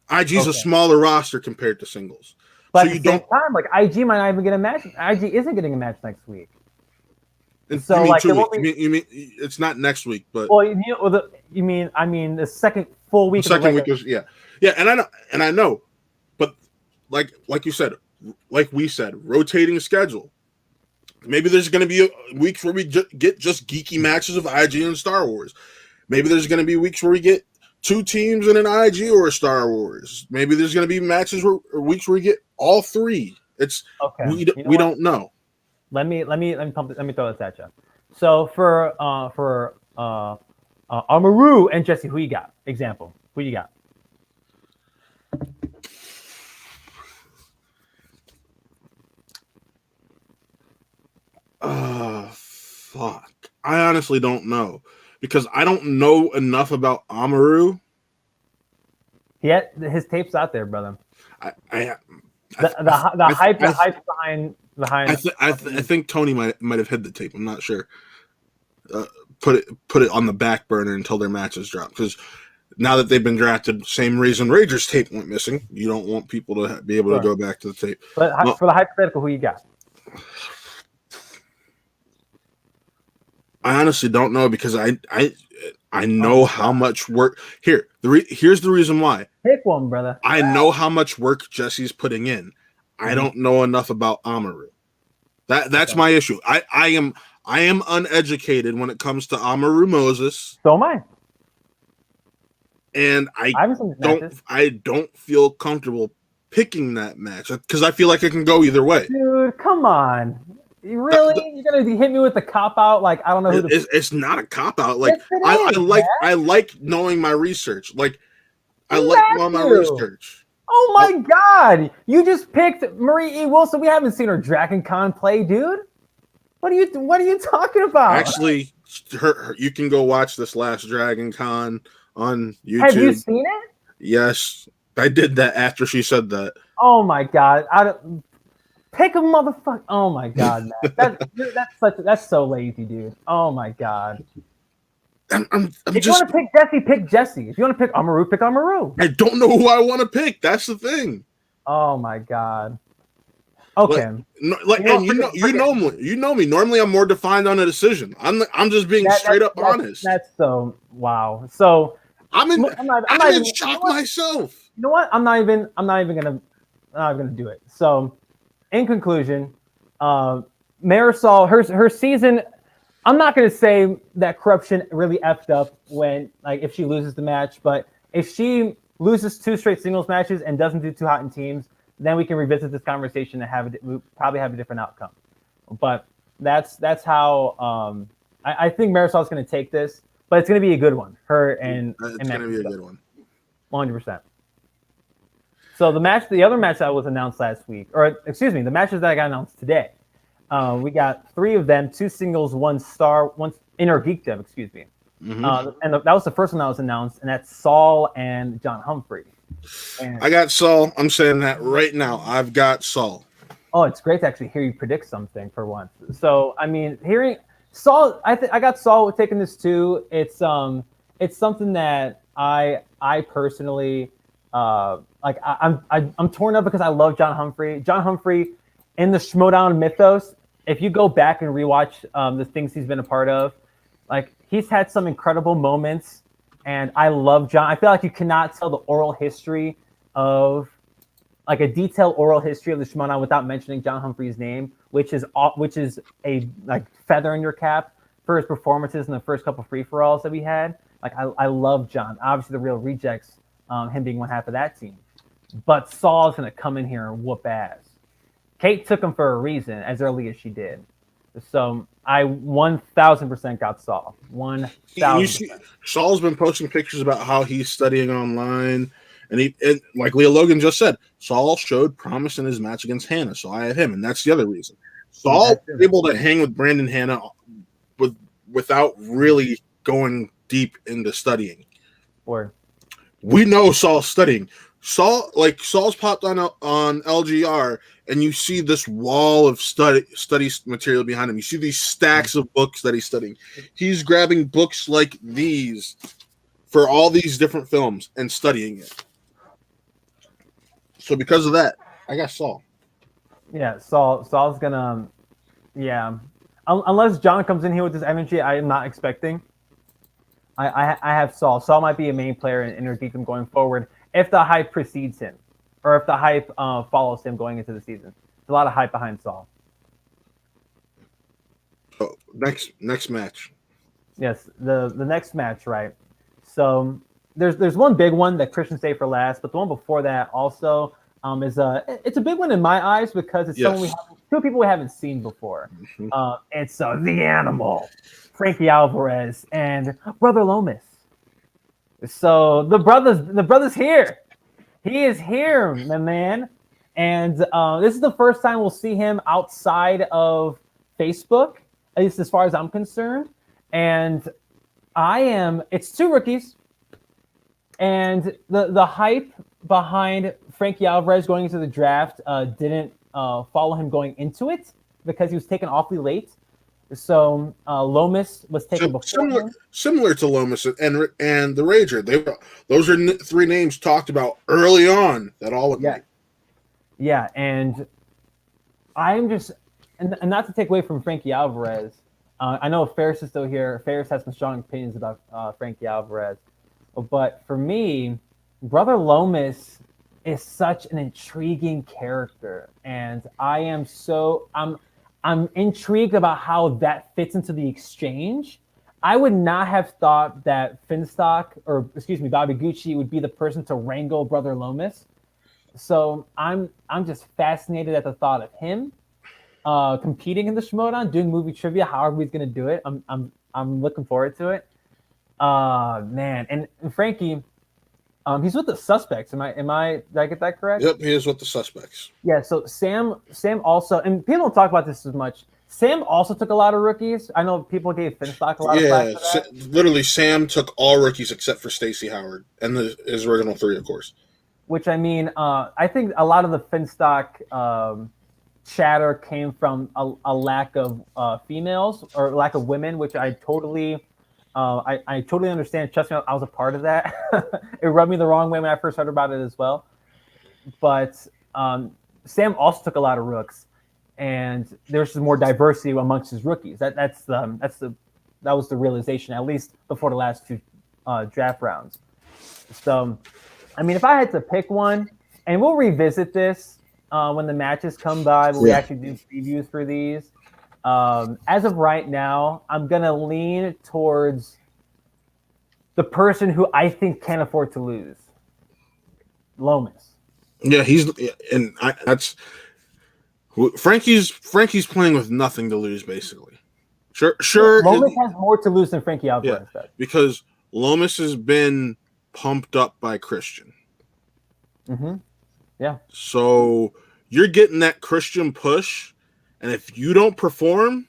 [SPEAKER 1] IG is a smaller roster compared to singles.
[SPEAKER 2] But so at the same time, like, IG might not even get a match. IG isn't getting a match next week.
[SPEAKER 1] So you mean 2 weeks? You mean it's not next week, but
[SPEAKER 2] I mean the second full week.
[SPEAKER 1] The second week is yeah, and I know. Like you said, like we said, rotating schedule. Maybe there's going to be weeks where we get just geeky matches of IG and Star Wars. Maybe there's going to be weeks where we get 2 teams in an IG or a Star Wars. Maybe there's going to be matches or weeks where we get all 3. It's we don't know.
[SPEAKER 2] Let me throw this at you. So for Amaru and Jesse, who you got? Example. Who you got?
[SPEAKER 1] Fuck. I honestly don't know because I don't know enough about Amaru.
[SPEAKER 2] Yeah, his tape's out there, brother.
[SPEAKER 1] The
[SPEAKER 2] hype behind.
[SPEAKER 1] I think Tony might have hid the tape. I'm not sure. Put it on the back burner until their matches drop because now that they've been drafted, same reason Rager's tape went missing. You don't want people to be able to go back to the tape.
[SPEAKER 2] But for the hypothetical, who you got?
[SPEAKER 1] I honestly don't know because I know how much work here. Here's the reason why.
[SPEAKER 2] Pick one, brother.
[SPEAKER 1] I know how much work Jesse's putting in. I don't know enough about Amaru. That's my issue. I am uneducated when it comes to Amaru Moses.
[SPEAKER 2] So am I.
[SPEAKER 1] And I don't feel comfortable picking that match because I feel like it can go either way.
[SPEAKER 2] Dude, come on. You really? You're gonna hit me with the cop out? Like, I don't know who
[SPEAKER 1] it's not a cop out. Like, yes, I like knowing my research. Like, I like knowing my research.
[SPEAKER 2] Oh my God! You just picked Marie E. Wilson. We haven't seen her Dragon Con play, dude. What are you talking about?
[SPEAKER 1] Actually, you can go watch this last Dragon Con on YouTube.
[SPEAKER 2] Have you seen it?
[SPEAKER 1] Yes, I did that after she said that.
[SPEAKER 2] Oh my god! Pick a motherfucker. Oh my god, man. That's so lazy, dude. Oh my god. If you want to pick Jesse, pick Jesse. If you want to pick Amaru, pick Amaru.
[SPEAKER 1] I don't know who I want to pick. That's the thing.
[SPEAKER 2] Oh my god. Okay.
[SPEAKER 1] You know me. Normally, I'm more defined on a decision. I'm just being straight up honest.
[SPEAKER 2] That's so wow. So
[SPEAKER 1] I'm in shock myself.
[SPEAKER 2] You know what? I'm not even gonna do it. So, in conclusion, Marisol, her season. I'm not gonna say that corruption really effed up when if she loses the match, but if she loses 2 straight singles matches and doesn't do too hot in teams, then we can revisit this conversation and we'll probably have a different outcome. But that's how I think Marisol's going to take this, but it's going to be a good one. It's going to be a good one. 100%. So the other match that was announced last week, or excuse me, the matches that got announced today, we got 3 of them, 2 singles, 1 star, 1 inner geekdom, excuse me. Mm-hmm. And that was the first one that was announced, and that's Saul and John Humphrey. And I
[SPEAKER 1] got Saul. I'm saying that right now. I've got Saul.
[SPEAKER 2] Oh, it's great to actually hear you predict something for once. So, I mean, hearing Saul, I got Saul taking this too. It's something that I personally I'm torn up because I love John Humphrey. John Humphrey in the Schmodown mythos. If you go back and rewatch the things he's been a part of, he's had some incredible moments. And I love John. I feel like you cannot tell the oral history of a detailed oral history of the Schmodown without mentioning John Humphrey's name, which is a feather in your cap for his performances in the first couple free-for-alls that we had. I love John. Obviously, the Real Rejects, him being one half of that team. But Saul's going to come in here and whoop ass. Kate took him for a reason, as early as she did. So I 1,000% got Saul. 1,000%.
[SPEAKER 1] Saul's been posting pictures about how he's studying online, and like Leah Logan just said, Saul showed promise in his match against Hannah, so I have him, and that's the other reason. Saul was able to hang with Brandon Hannah without really going deep into studying. We know Saul's studying. Saul's popped on LGR, and you see this wall of study material behind him. You see these stacks of books that he's studying. He's grabbing books like these for all these different films and studying it. So because of that, I got Saul.
[SPEAKER 2] Yeah, Saul's gonna, unless John comes in here with this energy I am not expecting. I have Saul. Saul might be a main player in Inner Geekdom going forward if the hype precedes him, or if the hype follows him going into the season. There's a lot of hype behind Saul.
[SPEAKER 1] Oh, next match.
[SPEAKER 2] Yes, the next match, right? So there's one big one that Christian saved for last, but the one before that also it's a big one in my eyes because it's someone two people we haven't seen before. Mm-hmm. It's the Animal, Frankie Alvarez, and Brother Lomas. So the brother's here. He is here, my man. And this is the first time we'll see him outside of Facebook, at least as far as I'm concerned. And it's 2 rookies. And the hype behind Frankie Alvarez going into the draft didn't follow him going into it because he was taken awfully late. So Lomas was taken before
[SPEAKER 1] similar to Lomas and the Rager. Those are 3 names talked about early on that all would make.
[SPEAKER 2] Yeah, and I'm just and not to take away from Frankie Alvarez. I know Ferris is still here. Ferris has some strong opinions about Frankie Alvarez, but for me, Brother Lomas is such an intriguing character, and I'm intrigued about how that fits into the exchange. I would not have thought that Finstock, Bobby Gucci would be the person to wrangle Brother Lomas. So I'm just fascinated at the thought of him competing in the Schmodown, doing movie trivia, however he's gonna do it. I'm looking forward to it. Man, and Frankie, he's with the Suspects. Did I get that correct?
[SPEAKER 1] Yep, he is with the Suspects.
[SPEAKER 2] Yeah, so Sam also, and people don't talk about this as much. Sam also took a lot of rookies. I know people gave Finstock a lot of flack for that.
[SPEAKER 1] Literally, Sam took all rookies except for Stacey Howard and his original 3, of course.
[SPEAKER 2] Which, I mean, I think a lot of the Finstock chatter came from a lack of females or lack of women, which I totally understand. Trust me, I was a part of that. It rubbed me the wrong way when I first heard about it as well. But Sam also took a lot of rooks, and there's more diversity amongst his rookies. That was the realization, at least before the last 2 draft rounds. So, I mean, if I had to pick one, and we'll revisit this when the matches come by, but we actually do previews for these. As of right now, I'm gonna lean towards the person who I think can't afford to lose, Lomas.
[SPEAKER 1] Yeah, that's Frankie's playing with nothing to lose, basically. Sure.
[SPEAKER 2] Lomas has more to lose than Frankie Alvarez does.
[SPEAKER 1] Because Lomas has been pumped up by Christian.
[SPEAKER 2] Mm-hmm. Yeah.
[SPEAKER 1] So you're getting that Christian push, and if you don't perform,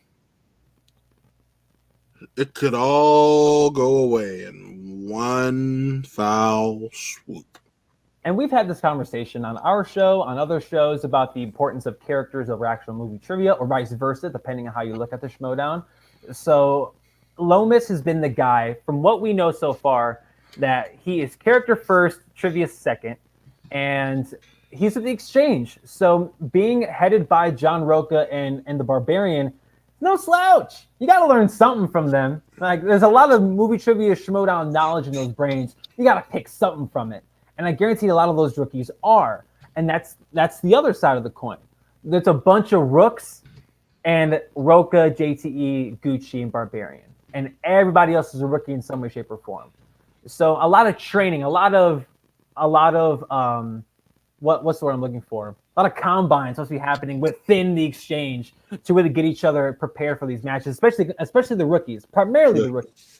[SPEAKER 1] it could all go away in one foul swoop.
[SPEAKER 2] And we've had this conversation on our show, on other shows, about the importance of characters over actual movie trivia, or vice versa, depending on how you look at the Schmodown. So Lomas has been the guy, from what we know so far, that he is character first, trivia second, and he's at the Exchange. So being headed by John Roca and the Barbarian, no slouch. You got to learn something from them. Like, there's a lot of movie trivia Schmodown knowledge in those brains. You got to pick something from it. And I guarantee a lot of those rookies are. And that's the other side of the coin. There's a bunch of rooks and Roca, JTE, Gucci, and Barbarian. And everybody else is a rookie in some way, shape, or form. So a lot of training, a lot of what's the word I'm looking for? A lot of combines supposed to be happening within the Exchange to really get each other prepared for these matches, especially the rookies, primarily the rookies.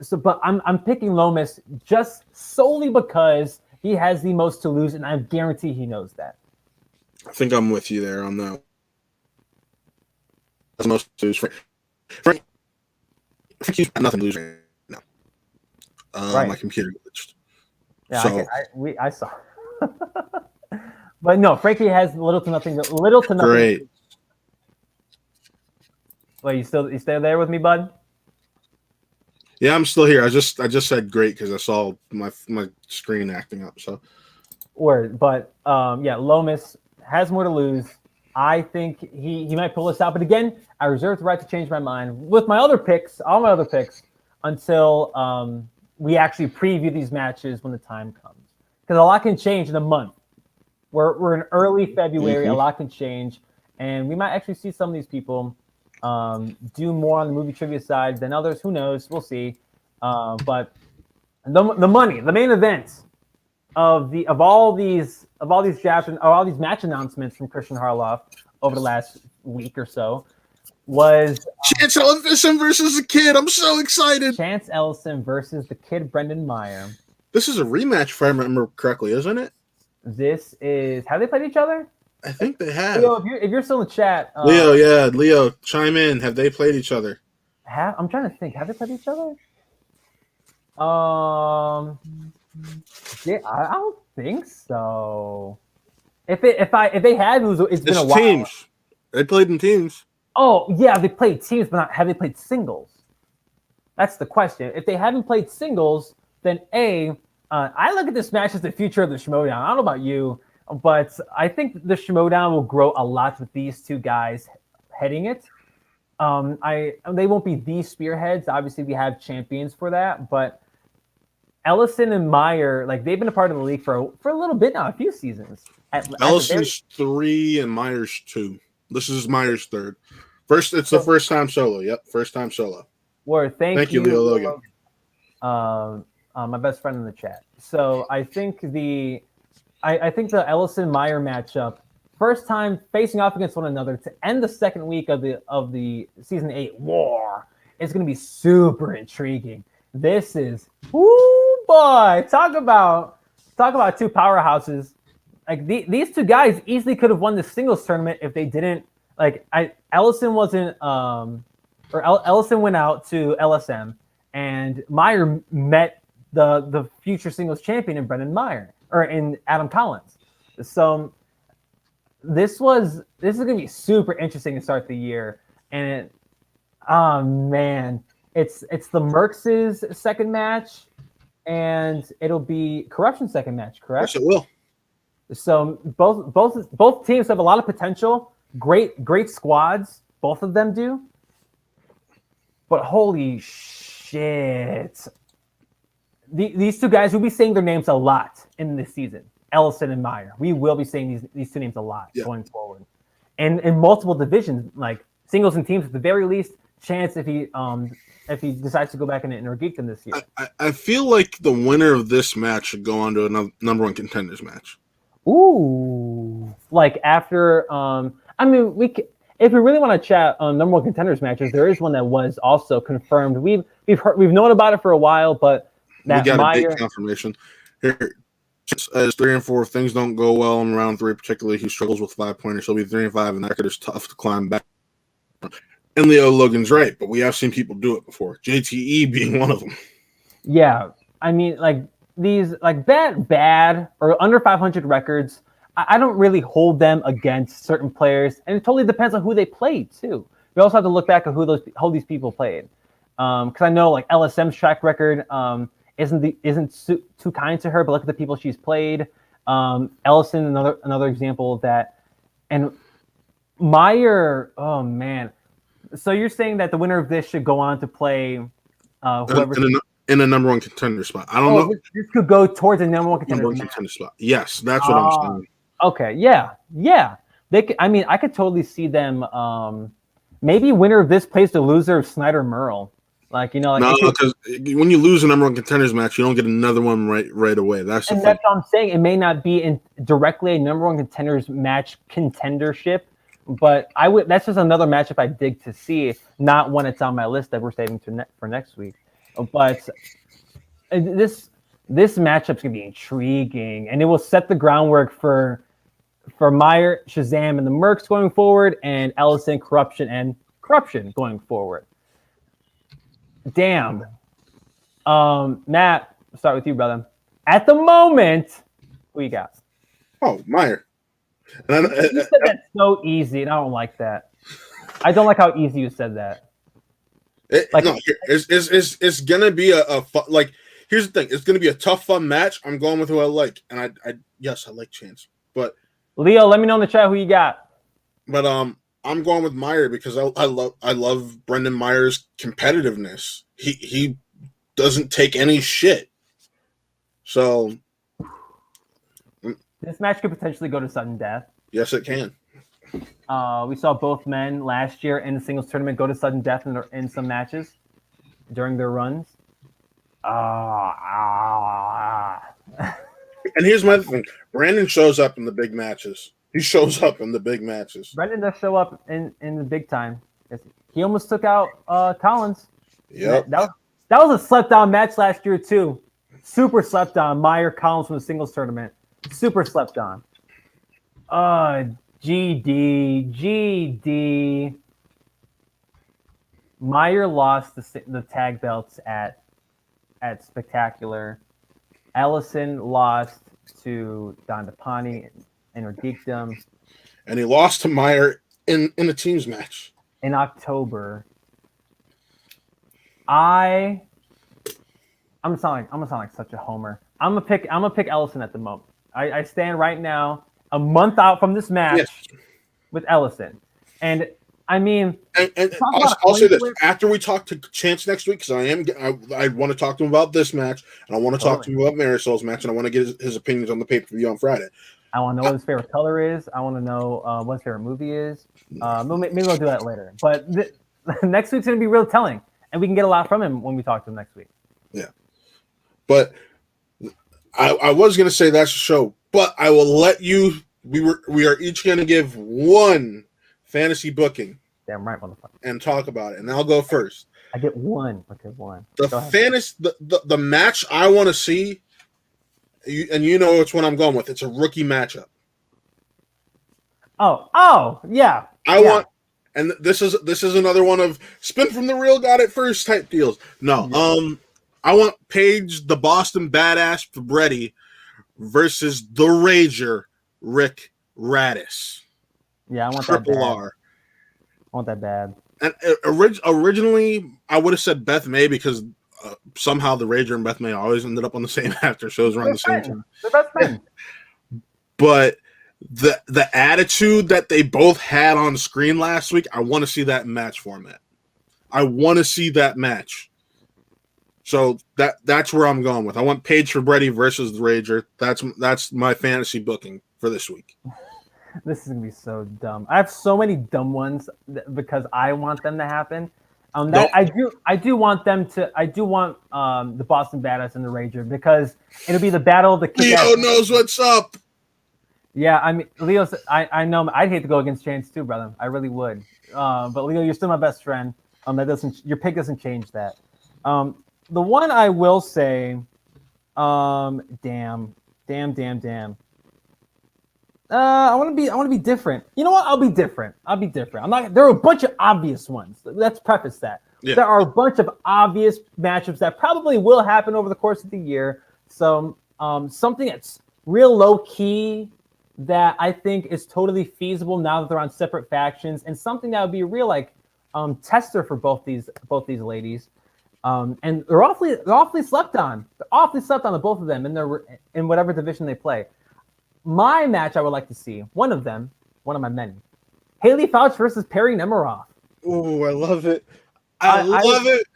[SPEAKER 2] So, but I'm picking Lomas just solely because he has the most to lose, and I guarantee he knows that.
[SPEAKER 1] I think I'm with you there on that. That's the most to lose. Frankie's got nothing to lose right now.
[SPEAKER 2] Right.
[SPEAKER 1] My computer glitched.
[SPEAKER 2] Yeah,
[SPEAKER 1] so.
[SPEAKER 2] I saw. But no, Frankie has little to nothing.
[SPEAKER 1] Great.
[SPEAKER 2] Wait, you still there with me, bud?
[SPEAKER 1] Yeah, I'm still here. I just said great because I saw my screen acting up. So,
[SPEAKER 2] word, but Lomas has more to lose. I think he might pull this out, but again, I reserve the right to change my mind with my other picks, all my other picks, until we actually preview these matches when the time comes. Because a lot can change in a month. We're in early February.
[SPEAKER 1] Mm-hmm.
[SPEAKER 2] A lot can change, and we might actually see some of these people do more on the movie trivia side than others. Who knows? We'll see. But the money, the main event of all these drafts and all these match announcements from Christian Harloff over the last week or so was
[SPEAKER 1] Chance Ellison versus the Kid. I'm so excited.
[SPEAKER 2] Chance Ellison versus the Kid Brendan Meyer.
[SPEAKER 1] This is a rematch, if I remember correctly, isn't it?
[SPEAKER 2] This is. Have they played each other?
[SPEAKER 1] I think they have.
[SPEAKER 2] Leo, if you're still in the chat,
[SPEAKER 1] Leo, chime in. Have they played each other?
[SPEAKER 2] I'm trying to think. Have they played each other? Yeah, I don't think so. If they had, it's been a while.
[SPEAKER 1] Teams. They played in teams.
[SPEAKER 2] Oh yeah, they played teams, but have they played singles? That's the question. If they haven't played singles, then I look at this match as the future of the Schmodown. I don't know about you, but I think the Schmodown will grow a lot with these two guys heading it. They won't be the spearheads. Obviously, we have champions for that, but Ellison and Meyer, like, they've been a part of the league for a little bit now, a few seasons.
[SPEAKER 1] Ellison's 3 and Meyer's 2. This is Meyer's 3rd. It's the first time solo. Yep, first time solo.
[SPEAKER 2] Word. Thank you,
[SPEAKER 1] Leo Logan.
[SPEAKER 2] My best friend in the chat. So I think the Ellison Meyer matchup, first time facing off against one another to end the second week of the season 8 war, is going to be super intriguing. This is, whoo boy, talk about two powerhouses. Like these two guys easily could have won the singles tournament if they didn't Ellison wasn't Ellison went out to LSM, and Meyer met the future singles champion in Brendan Meyer or in Adam Collins. So this is gonna be super interesting to start the year, and oh man, it's the Mercs' second match, and it'll be Corruption's second match, correct?
[SPEAKER 1] Yes, it will.
[SPEAKER 2] So both teams have a lot of potential. Great squads, both of them do. But holy shit. These two guys, we'll be saying their names a lot in this season. Ellison and Meyer. We will be saying these two names a lot going forward. And in multiple divisions, like singles and teams at the very least, chance if he decides to go back and geek them this year.
[SPEAKER 1] I feel like the winner of this match should go on to a number one contenders match.
[SPEAKER 2] Ooh. Like after if we really want to chat on number one contenders matches, there is one that was also confirmed. We've known about it for a while, but that
[SPEAKER 1] we got
[SPEAKER 2] Meyer,
[SPEAKER 1] a big confirmation here. Just as 3 and 4, if things don't go well in round 3, particularly he struggles with 5-pointers. He'll be 3 and 5, and that record is tough to climb back. And Leo Logan's right, but we have seen people do it before. JTE being one of them.
[SPEAKER 2] Yeah, I mean, like these like bad or under 500 records. I don't really hold them against certain players, and it totally depends on who they played too. We also have to look back at who these people played, because I know like LSM's track record isn't too kind to her, but look at the people she's played. Ellison, another example of that, and Meyer. Oh man, so you're saying that the winner of this should go on to play whoever
[SPEAKER 1] in a number one contender spot. I don't know.
[SPEAKER 2] This could go towards a number one contender
[SPEAKER 1] spot. Yes, that's what I'm saying.
[SPEAKER 2] Okay, yeah. They could, I could totally see them. Maybe winner of this plays the loser of Snyder Merle. Like no,
[SPEAKER 1] because when you lose a number one contenders match, you don't get another one right away. That's
[SPEAKER 2] what I'm saying. It may not be directly a number one contenders match contendership, but that's just another matchup I dig to see. Not one that's on my list that we're saving for next week. But this matchup's gonna be intriguing, and it will set the groundwork for Meyer, Shazam, and the Mercs going forward, and Ellison, Corruption going forward. Damn. Matt, I'll start with you, brother. At the moment, who you got?
[SPEAKER 1] Oh, Meyer.
[SPEAKER 2] You said that so easy, and I don't like that. I don't like how easy you said that.
[SPEAKER 1] It's gonna be a like. Here's the thing: it's gonna be a tough, fun match. I'm going with who I like, and I like Chance, but
[SPEAKER 2] Leo, let me know in the chat who you got.
[SPEAKER 1] But I'm going with Meyer because I love Brendan Meyer's competitiveness. He doesn't take any shit. So
[SPEAKER 2] this match could potentially go to sudden death.
[SPEAKER 1] Yes, it can.
[SPEAKER 2] We saw both men last year in the singles tournament go to sudden death in some matches during their runs.
[SPEAKER 1] And here's my thing. Brandon shows up in the big matches. He shows up in the big matches.
[SPEAKER 2] Brandon does show up in the big time. He almost took out Collins.
[SPEAKER 1] Yep.
[SPEAKER 2] That was a slept on match last year too. Super slept on. Meyer Collins from the singles tournament. Super slept on. GD. Meyer lost the tag belts at Spectacular. Ellison lost to Don DePani in her geekdom.
[SPEAKER 1] And he lost to Meyer in a teams match.
[SPEAKER 2] In October. I'm gonna sound like such a homer. I'm gonna pick Ellison at the moment. I stand right now a month out from this match with Ellison. And I mean,
[SPEAKER 1] and I'll say this after we talk to Chance next week, because I want to talk to him about this match, and I want to talk to him about Marisol's match, and I want to get his opinions on the pay-per-view on Friday.
[SPEAKER 2] I want to know what his favorite color is. I want to know what his favorite movie is. Maybe we'll do that later. But next week's going to be real telling, and we can get a lot from him when we talk to him next week.
[SPEAKER 1] Yeah, but I was going to say that's the show, but I will let you. We are each going to give one fantasy booking.
[SPEAKER 2] Damn right, motherfucker.
[SPEAKER 1] And talk about it. And I'll go first.
[SPEAKER 2] I get one. Okay, one.
[SPEAKER 1] The match I want to see, you know it's what I'm going with. It's a rookie matchup.
[SPEAKER 2] Oh, yeah.
[SPEAKER 1] I want, and this is another one of spin from the real, got it first type deals. No, I want Paige, the Boston Badass Fabretti versus the Rager, Rick Radis.
[SPEAKER 2] Yeah, I want
[SPEAKER 1] Triple
[SPEAKER 2] that bad.
[SPEAKER 1] R.
[SPEAKER 2] I want that bad.
[SPEAKER 1] And originally, I would have said Beth May because somehow the Rager and Beth May always ended up on the same after shows around the same time.
[SPEAKER 2] They're best friends.
[SPEAKER 1] But the attitude that they both had on screen last week, I want to see that in match format. I want to see that match. So that's where I'm going with. I want Paige Fabretti versus the Rager. That's my fantasy booking for this week.
[SPEAKER 2] This is gonna be so dumb. I have so many dumb ones because I want them to happen. I do want them to. I do want the Boston Badass and the Rager because it'll be the battle of the kick-ass.
[SPEAKER 1] Leo knows what's up.
[SPEAKER 2] Yeah, I mean, Leo's. I know. I'd hate to go against Chance too, brother. I really would. But Leo, you're still my best friend. Your pick doesn't change that. The one I will say, damn. I want to be different. You know what? I'll be different. I'm not. There are a bunch of obvious ones. Let's preface that. Yeah. There are a bunch of obvious matchups that probably will happen over the course of the year. So, something that's real low key that I think is totally feasible now that they're on separate factions, and something that would be a real tester for both these ladies. And they're awfully slept on. They're awfully slept on, the both of them in whatever division they play. My match I would like to see, one of my many, Haley Fouch versus Perry Nemiroff.
[SPEAKER 1] Oh, I love it. I love it.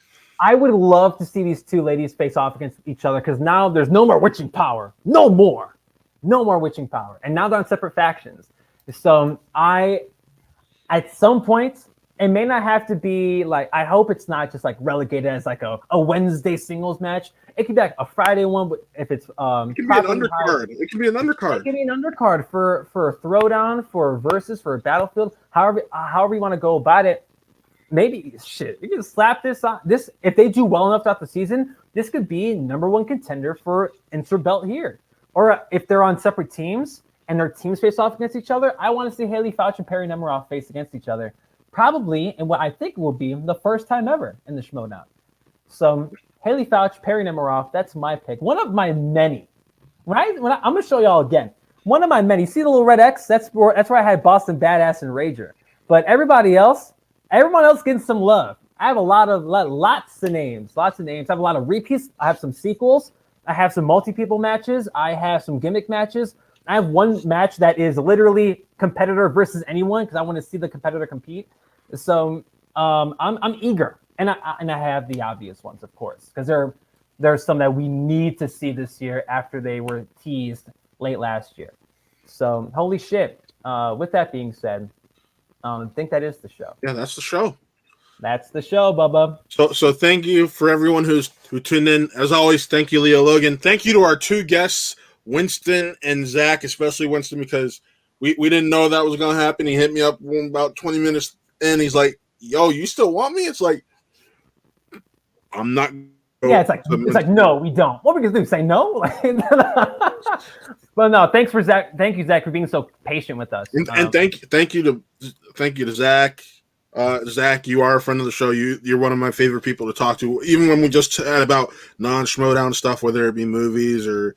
[SPEAKER 2] I would love to see these two ladies face off against each other because now there's no more witching power. No more witching power. And now they're on separate factions. So at some point, it may not have to be I hope it's not just relegated as a Wednesday singles match. It could be a Friday one, but if it's
[SPEAKER 1] it could be an undercard. It could be an undercard.
[SPEAKER 2] It could be an undercard for a throwdown, for versus, for a battlefield. However you want to go about it. Maybe you can slap this on this if they do well enough throughout the season. This could be #1 contender for insert belt here. Or if they're on separate teams and their teams face off against each other, I want to see Haley Fouch and Perry Nemiroff face against each other. Probably in what I think will be the first time ever in the Schmodown. So Haley Fouch, Perry Nemiroff, that's my pick. One of my many, right? I'm going to show y'all again. One of my many. See the little red X? That's where I had Boston Badass and Rager. But everyone else getting some love. I have lots of names. I have a lot of repeats. I have some sequels. I have some multi-people matches. I have some gimmick matches. I have one match that is literally competitor versus anyone because I want to see the competitor compete. So I'm eager, and I have the obvious ones, of course, because there are some that we need to see this year after they were teased late last year. So holy shit! With that being said, I think that is the show.
[SPEAKER 1] Yeah, that's the show.
[SPEAKER 2] That's the show, Bubba.
[SPEAKER 1] So thank you for everyone who tuned in. As always, thank you, Leo Logan. Thank you to our two guests, Winston and Zach, especially Winston, because we didn't know that was going to happen. He hit me up about 20 minutes in. He's like, yo, you still want me? It's like, I'm not.
[SPEAKER 2] Yeah, it's like, no, we don't. What are we going to do? Say no? But no, thanks for Zach. Thank you, Zach, for being so patient with us.
[SPEAKER 1] And thank you to Zach. Zach, you are a friend of the show. You're one of my favorite people to talk to, even when we just chat about non-Schmodown stuff, whether it be movies or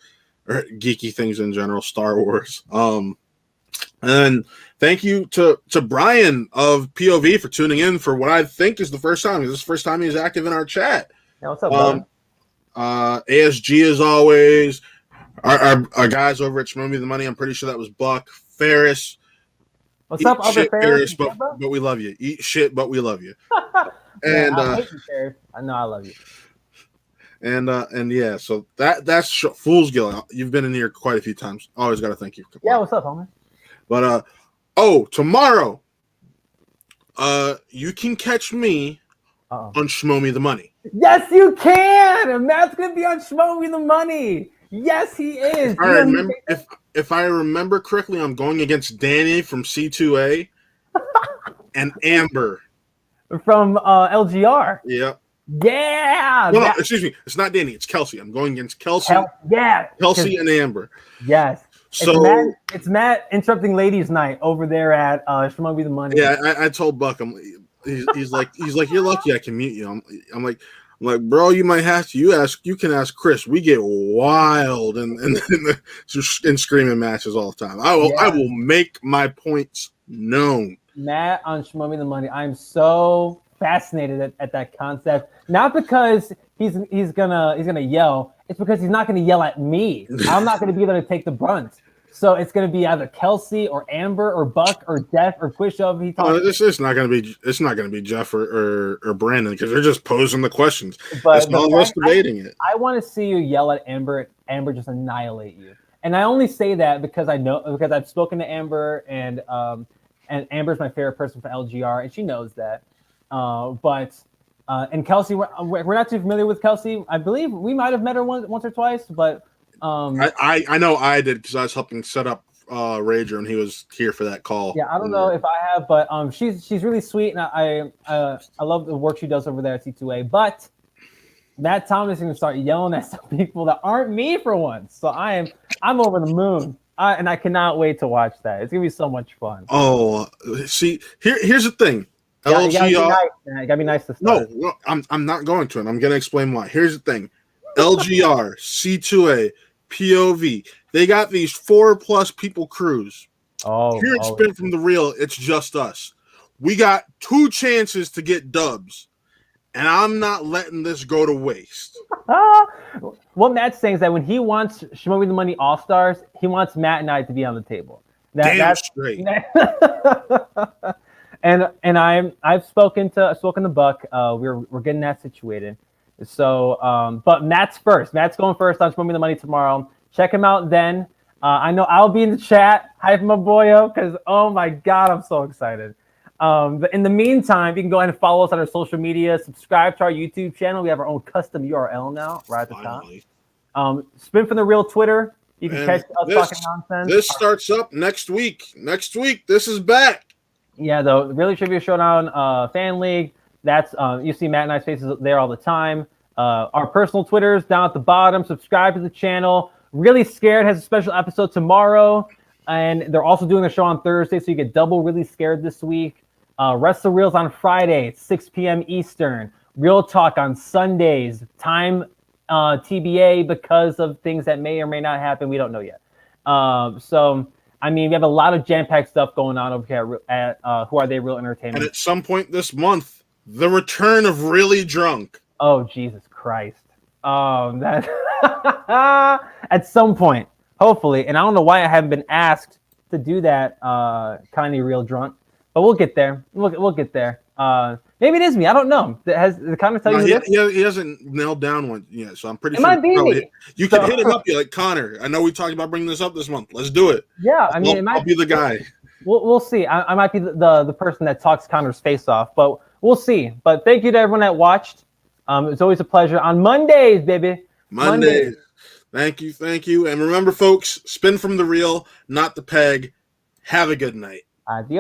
[SPEAKER 1] geeky things in general, Star Wars. And thank you to Brian of POV for tuning in for what I think is the first time. This is the first time he's active in our chat.
[SPEAKER 2] Yeah, what's up, brother?
[SPEAKER 1] ASG as always. Our guys over at Shmow Me the Money. I'm pretty sure that was Buck Ferris.
[SPEAKER 2] What's up, other Ferris?
[SPEAKER 1] But we love you. Eat shit, but we love you.
[SPEAKER 2] And I hate you, Ferris. I know I love you.
[SPEAKER 1] And yeah, so that's Fool's Guild. You've been in here quite a few times. Always got to thank you.
[SPEAKER 2] Yeah, what's up, homie?
[SPEAKER 1] But tomorrow, you can catch me on Shmow Me the Money.
[SPEAKER 2] Yes, you can. And Matt's gonna be on Shmow Me the Money. Yes, he is.
[SPEAKER 1] If I remember correctly, I'm going against Danny from C2A and Amber
[SPEAKER 2] from LGR.
[SPEAKER 1] Yeah.
[SPEAKER 2] Yeah.
[SPEAKER 1] No, excuse me. It's not Danny. It's Kelsey. I'm going against Kelsey.
[SPEAKER 2] Yeah.
[SPEAKER 1] Kelsey and Amber.
[SPEAKER 2] Yes.
[SPEAKER 1] So
[SPEAKER 2] it's Matt interrupting ladies' night over there at Shmogi the Money.
[SPEAKER 1] Yeah, I told Buck, he's like you're lucky I can mute you. I'm like, bro, you might have to. You can ask Chris. We get wild and screaming matches all the time. I will make my points known.
[SPEAKER 2] Matt on Shmogi the Money. I'm so fascinated at that concept. Not because he's gonna yell. It's because he's not gonna yell at me. I'm not gonna be able to take the brunt. So it's gonna be either Kelsey or Amber or Buck or Jeff or Quishov.
[SPEAKER 1] It's not gonna be Jeff or Brandon because they're just posing the questions.
[SPEAKER 2] But
[SPEAKER 1] it's all of us debating it.
[SPEAKER 2] I want to see you yell at Amber. Amber just annihilate you. And I only say that because I've spoken to Amber and Amber's my favorite person from LGR and she knows that. And Kelsey, we're not too familiar with Kelsey. I believe we might have met her once or twice, but
[SPEAKER 1] I know I did because I was helping set up Rager and he was here for that call.
[SPEAKER 2] Yeah, I don't know if I have, but she's really sweet and I love the work she does over there at C2A. But Matt Thomas is going to start yelling at some people that aren't me for once. So I'm over the moon. And I cannot wait to watch that. It's gonna be so much fun.
[SPEAKER 1] Oh, see, here's the thing.
[SPEAKER 2] Yeah, you gotta be nice to start.
[SPEAKER 1] No, I'm not going to, and I'm gonna explain why. Here's the thing: LGR, C2A, POV. They got these 4+ people crews. Here at Spin from the Real, it's just us. We got 2 chances to get dubs, and I'm not letting this go to waste.
[SPEAKER 2] What Matt's saying is that when he wants Shmogi the Money All Stars, he wants Matt and I to be on the table.
[SPEAKER 1] Damn straight.
[SPEAKER 2] And I've spoken to Buck. We're getting that situated. So, but Matt's first. Matt's going first on Shmogi the Money tomorrow. Check him out then. I know I'll be in the chat, hype my boyo, because oh my god, I'm so excited. But in the meantime, you can go ahead and follow us on our social media. Subscribe to our YouTube channel. We have our own custom URL now, right at the top. Spin from the Real Twitter. You can catch us talking nonsense.
[SPEAKER 1] This starts up next week. Next week, this is back.
[SPEAKER 2] Yeah, the Really Trivia Showdown fan league. That's you see Matt and I's faces there all the time. Our personal Twitters down at the bottom. Subscribe to the channel. Really Scared has a special episode tomorrow, and they're also doing a show on Thursday, so you get double Really Scared this week. Wrestle Reels on Friday at 6 p.m. Eastern. Real Talk on Sundays. Time TBA because of things that may or may not happen. We don't know yet. So, I mean, we have a lot of jam-packed stuff going on over here at Who Are They Real Entertainment.
[SPEAKER 1] And at some point this month, the return of Really Drunk.
[SPEAKER 2] Oh, Jesus Christ. That at some point, hopefully. And I don't know why I haven't been asked to do that Kindly Real Drunk. But we'll get there. We'll get there. Maybe it is me. I don't know. Has the comment tell you?
[SPEAKER 1] He hasn't nailed down one yet, so I'm pretty sure.
[SPEAKER 2] It might be me.
[SPEAKER 1] You can hit him up. You're like, Connor, I know we talked about bringing this up this month. Let's do it.
[SPEAKER 2] Yeah, I mean,
[SPEAKER 1] I'll be the guy.
[SPEAKER 2] We'll see. I might be the person that talks Connor's face off, but we'll see. But thank you to everyone that watched. It's always a pleasure on Mondays, baby.
[SPEAKER 1] Mondays. Thank you. And remember, folks, spin from the real, not the peg. Have a good night.
[SPEAKER 2] Adios.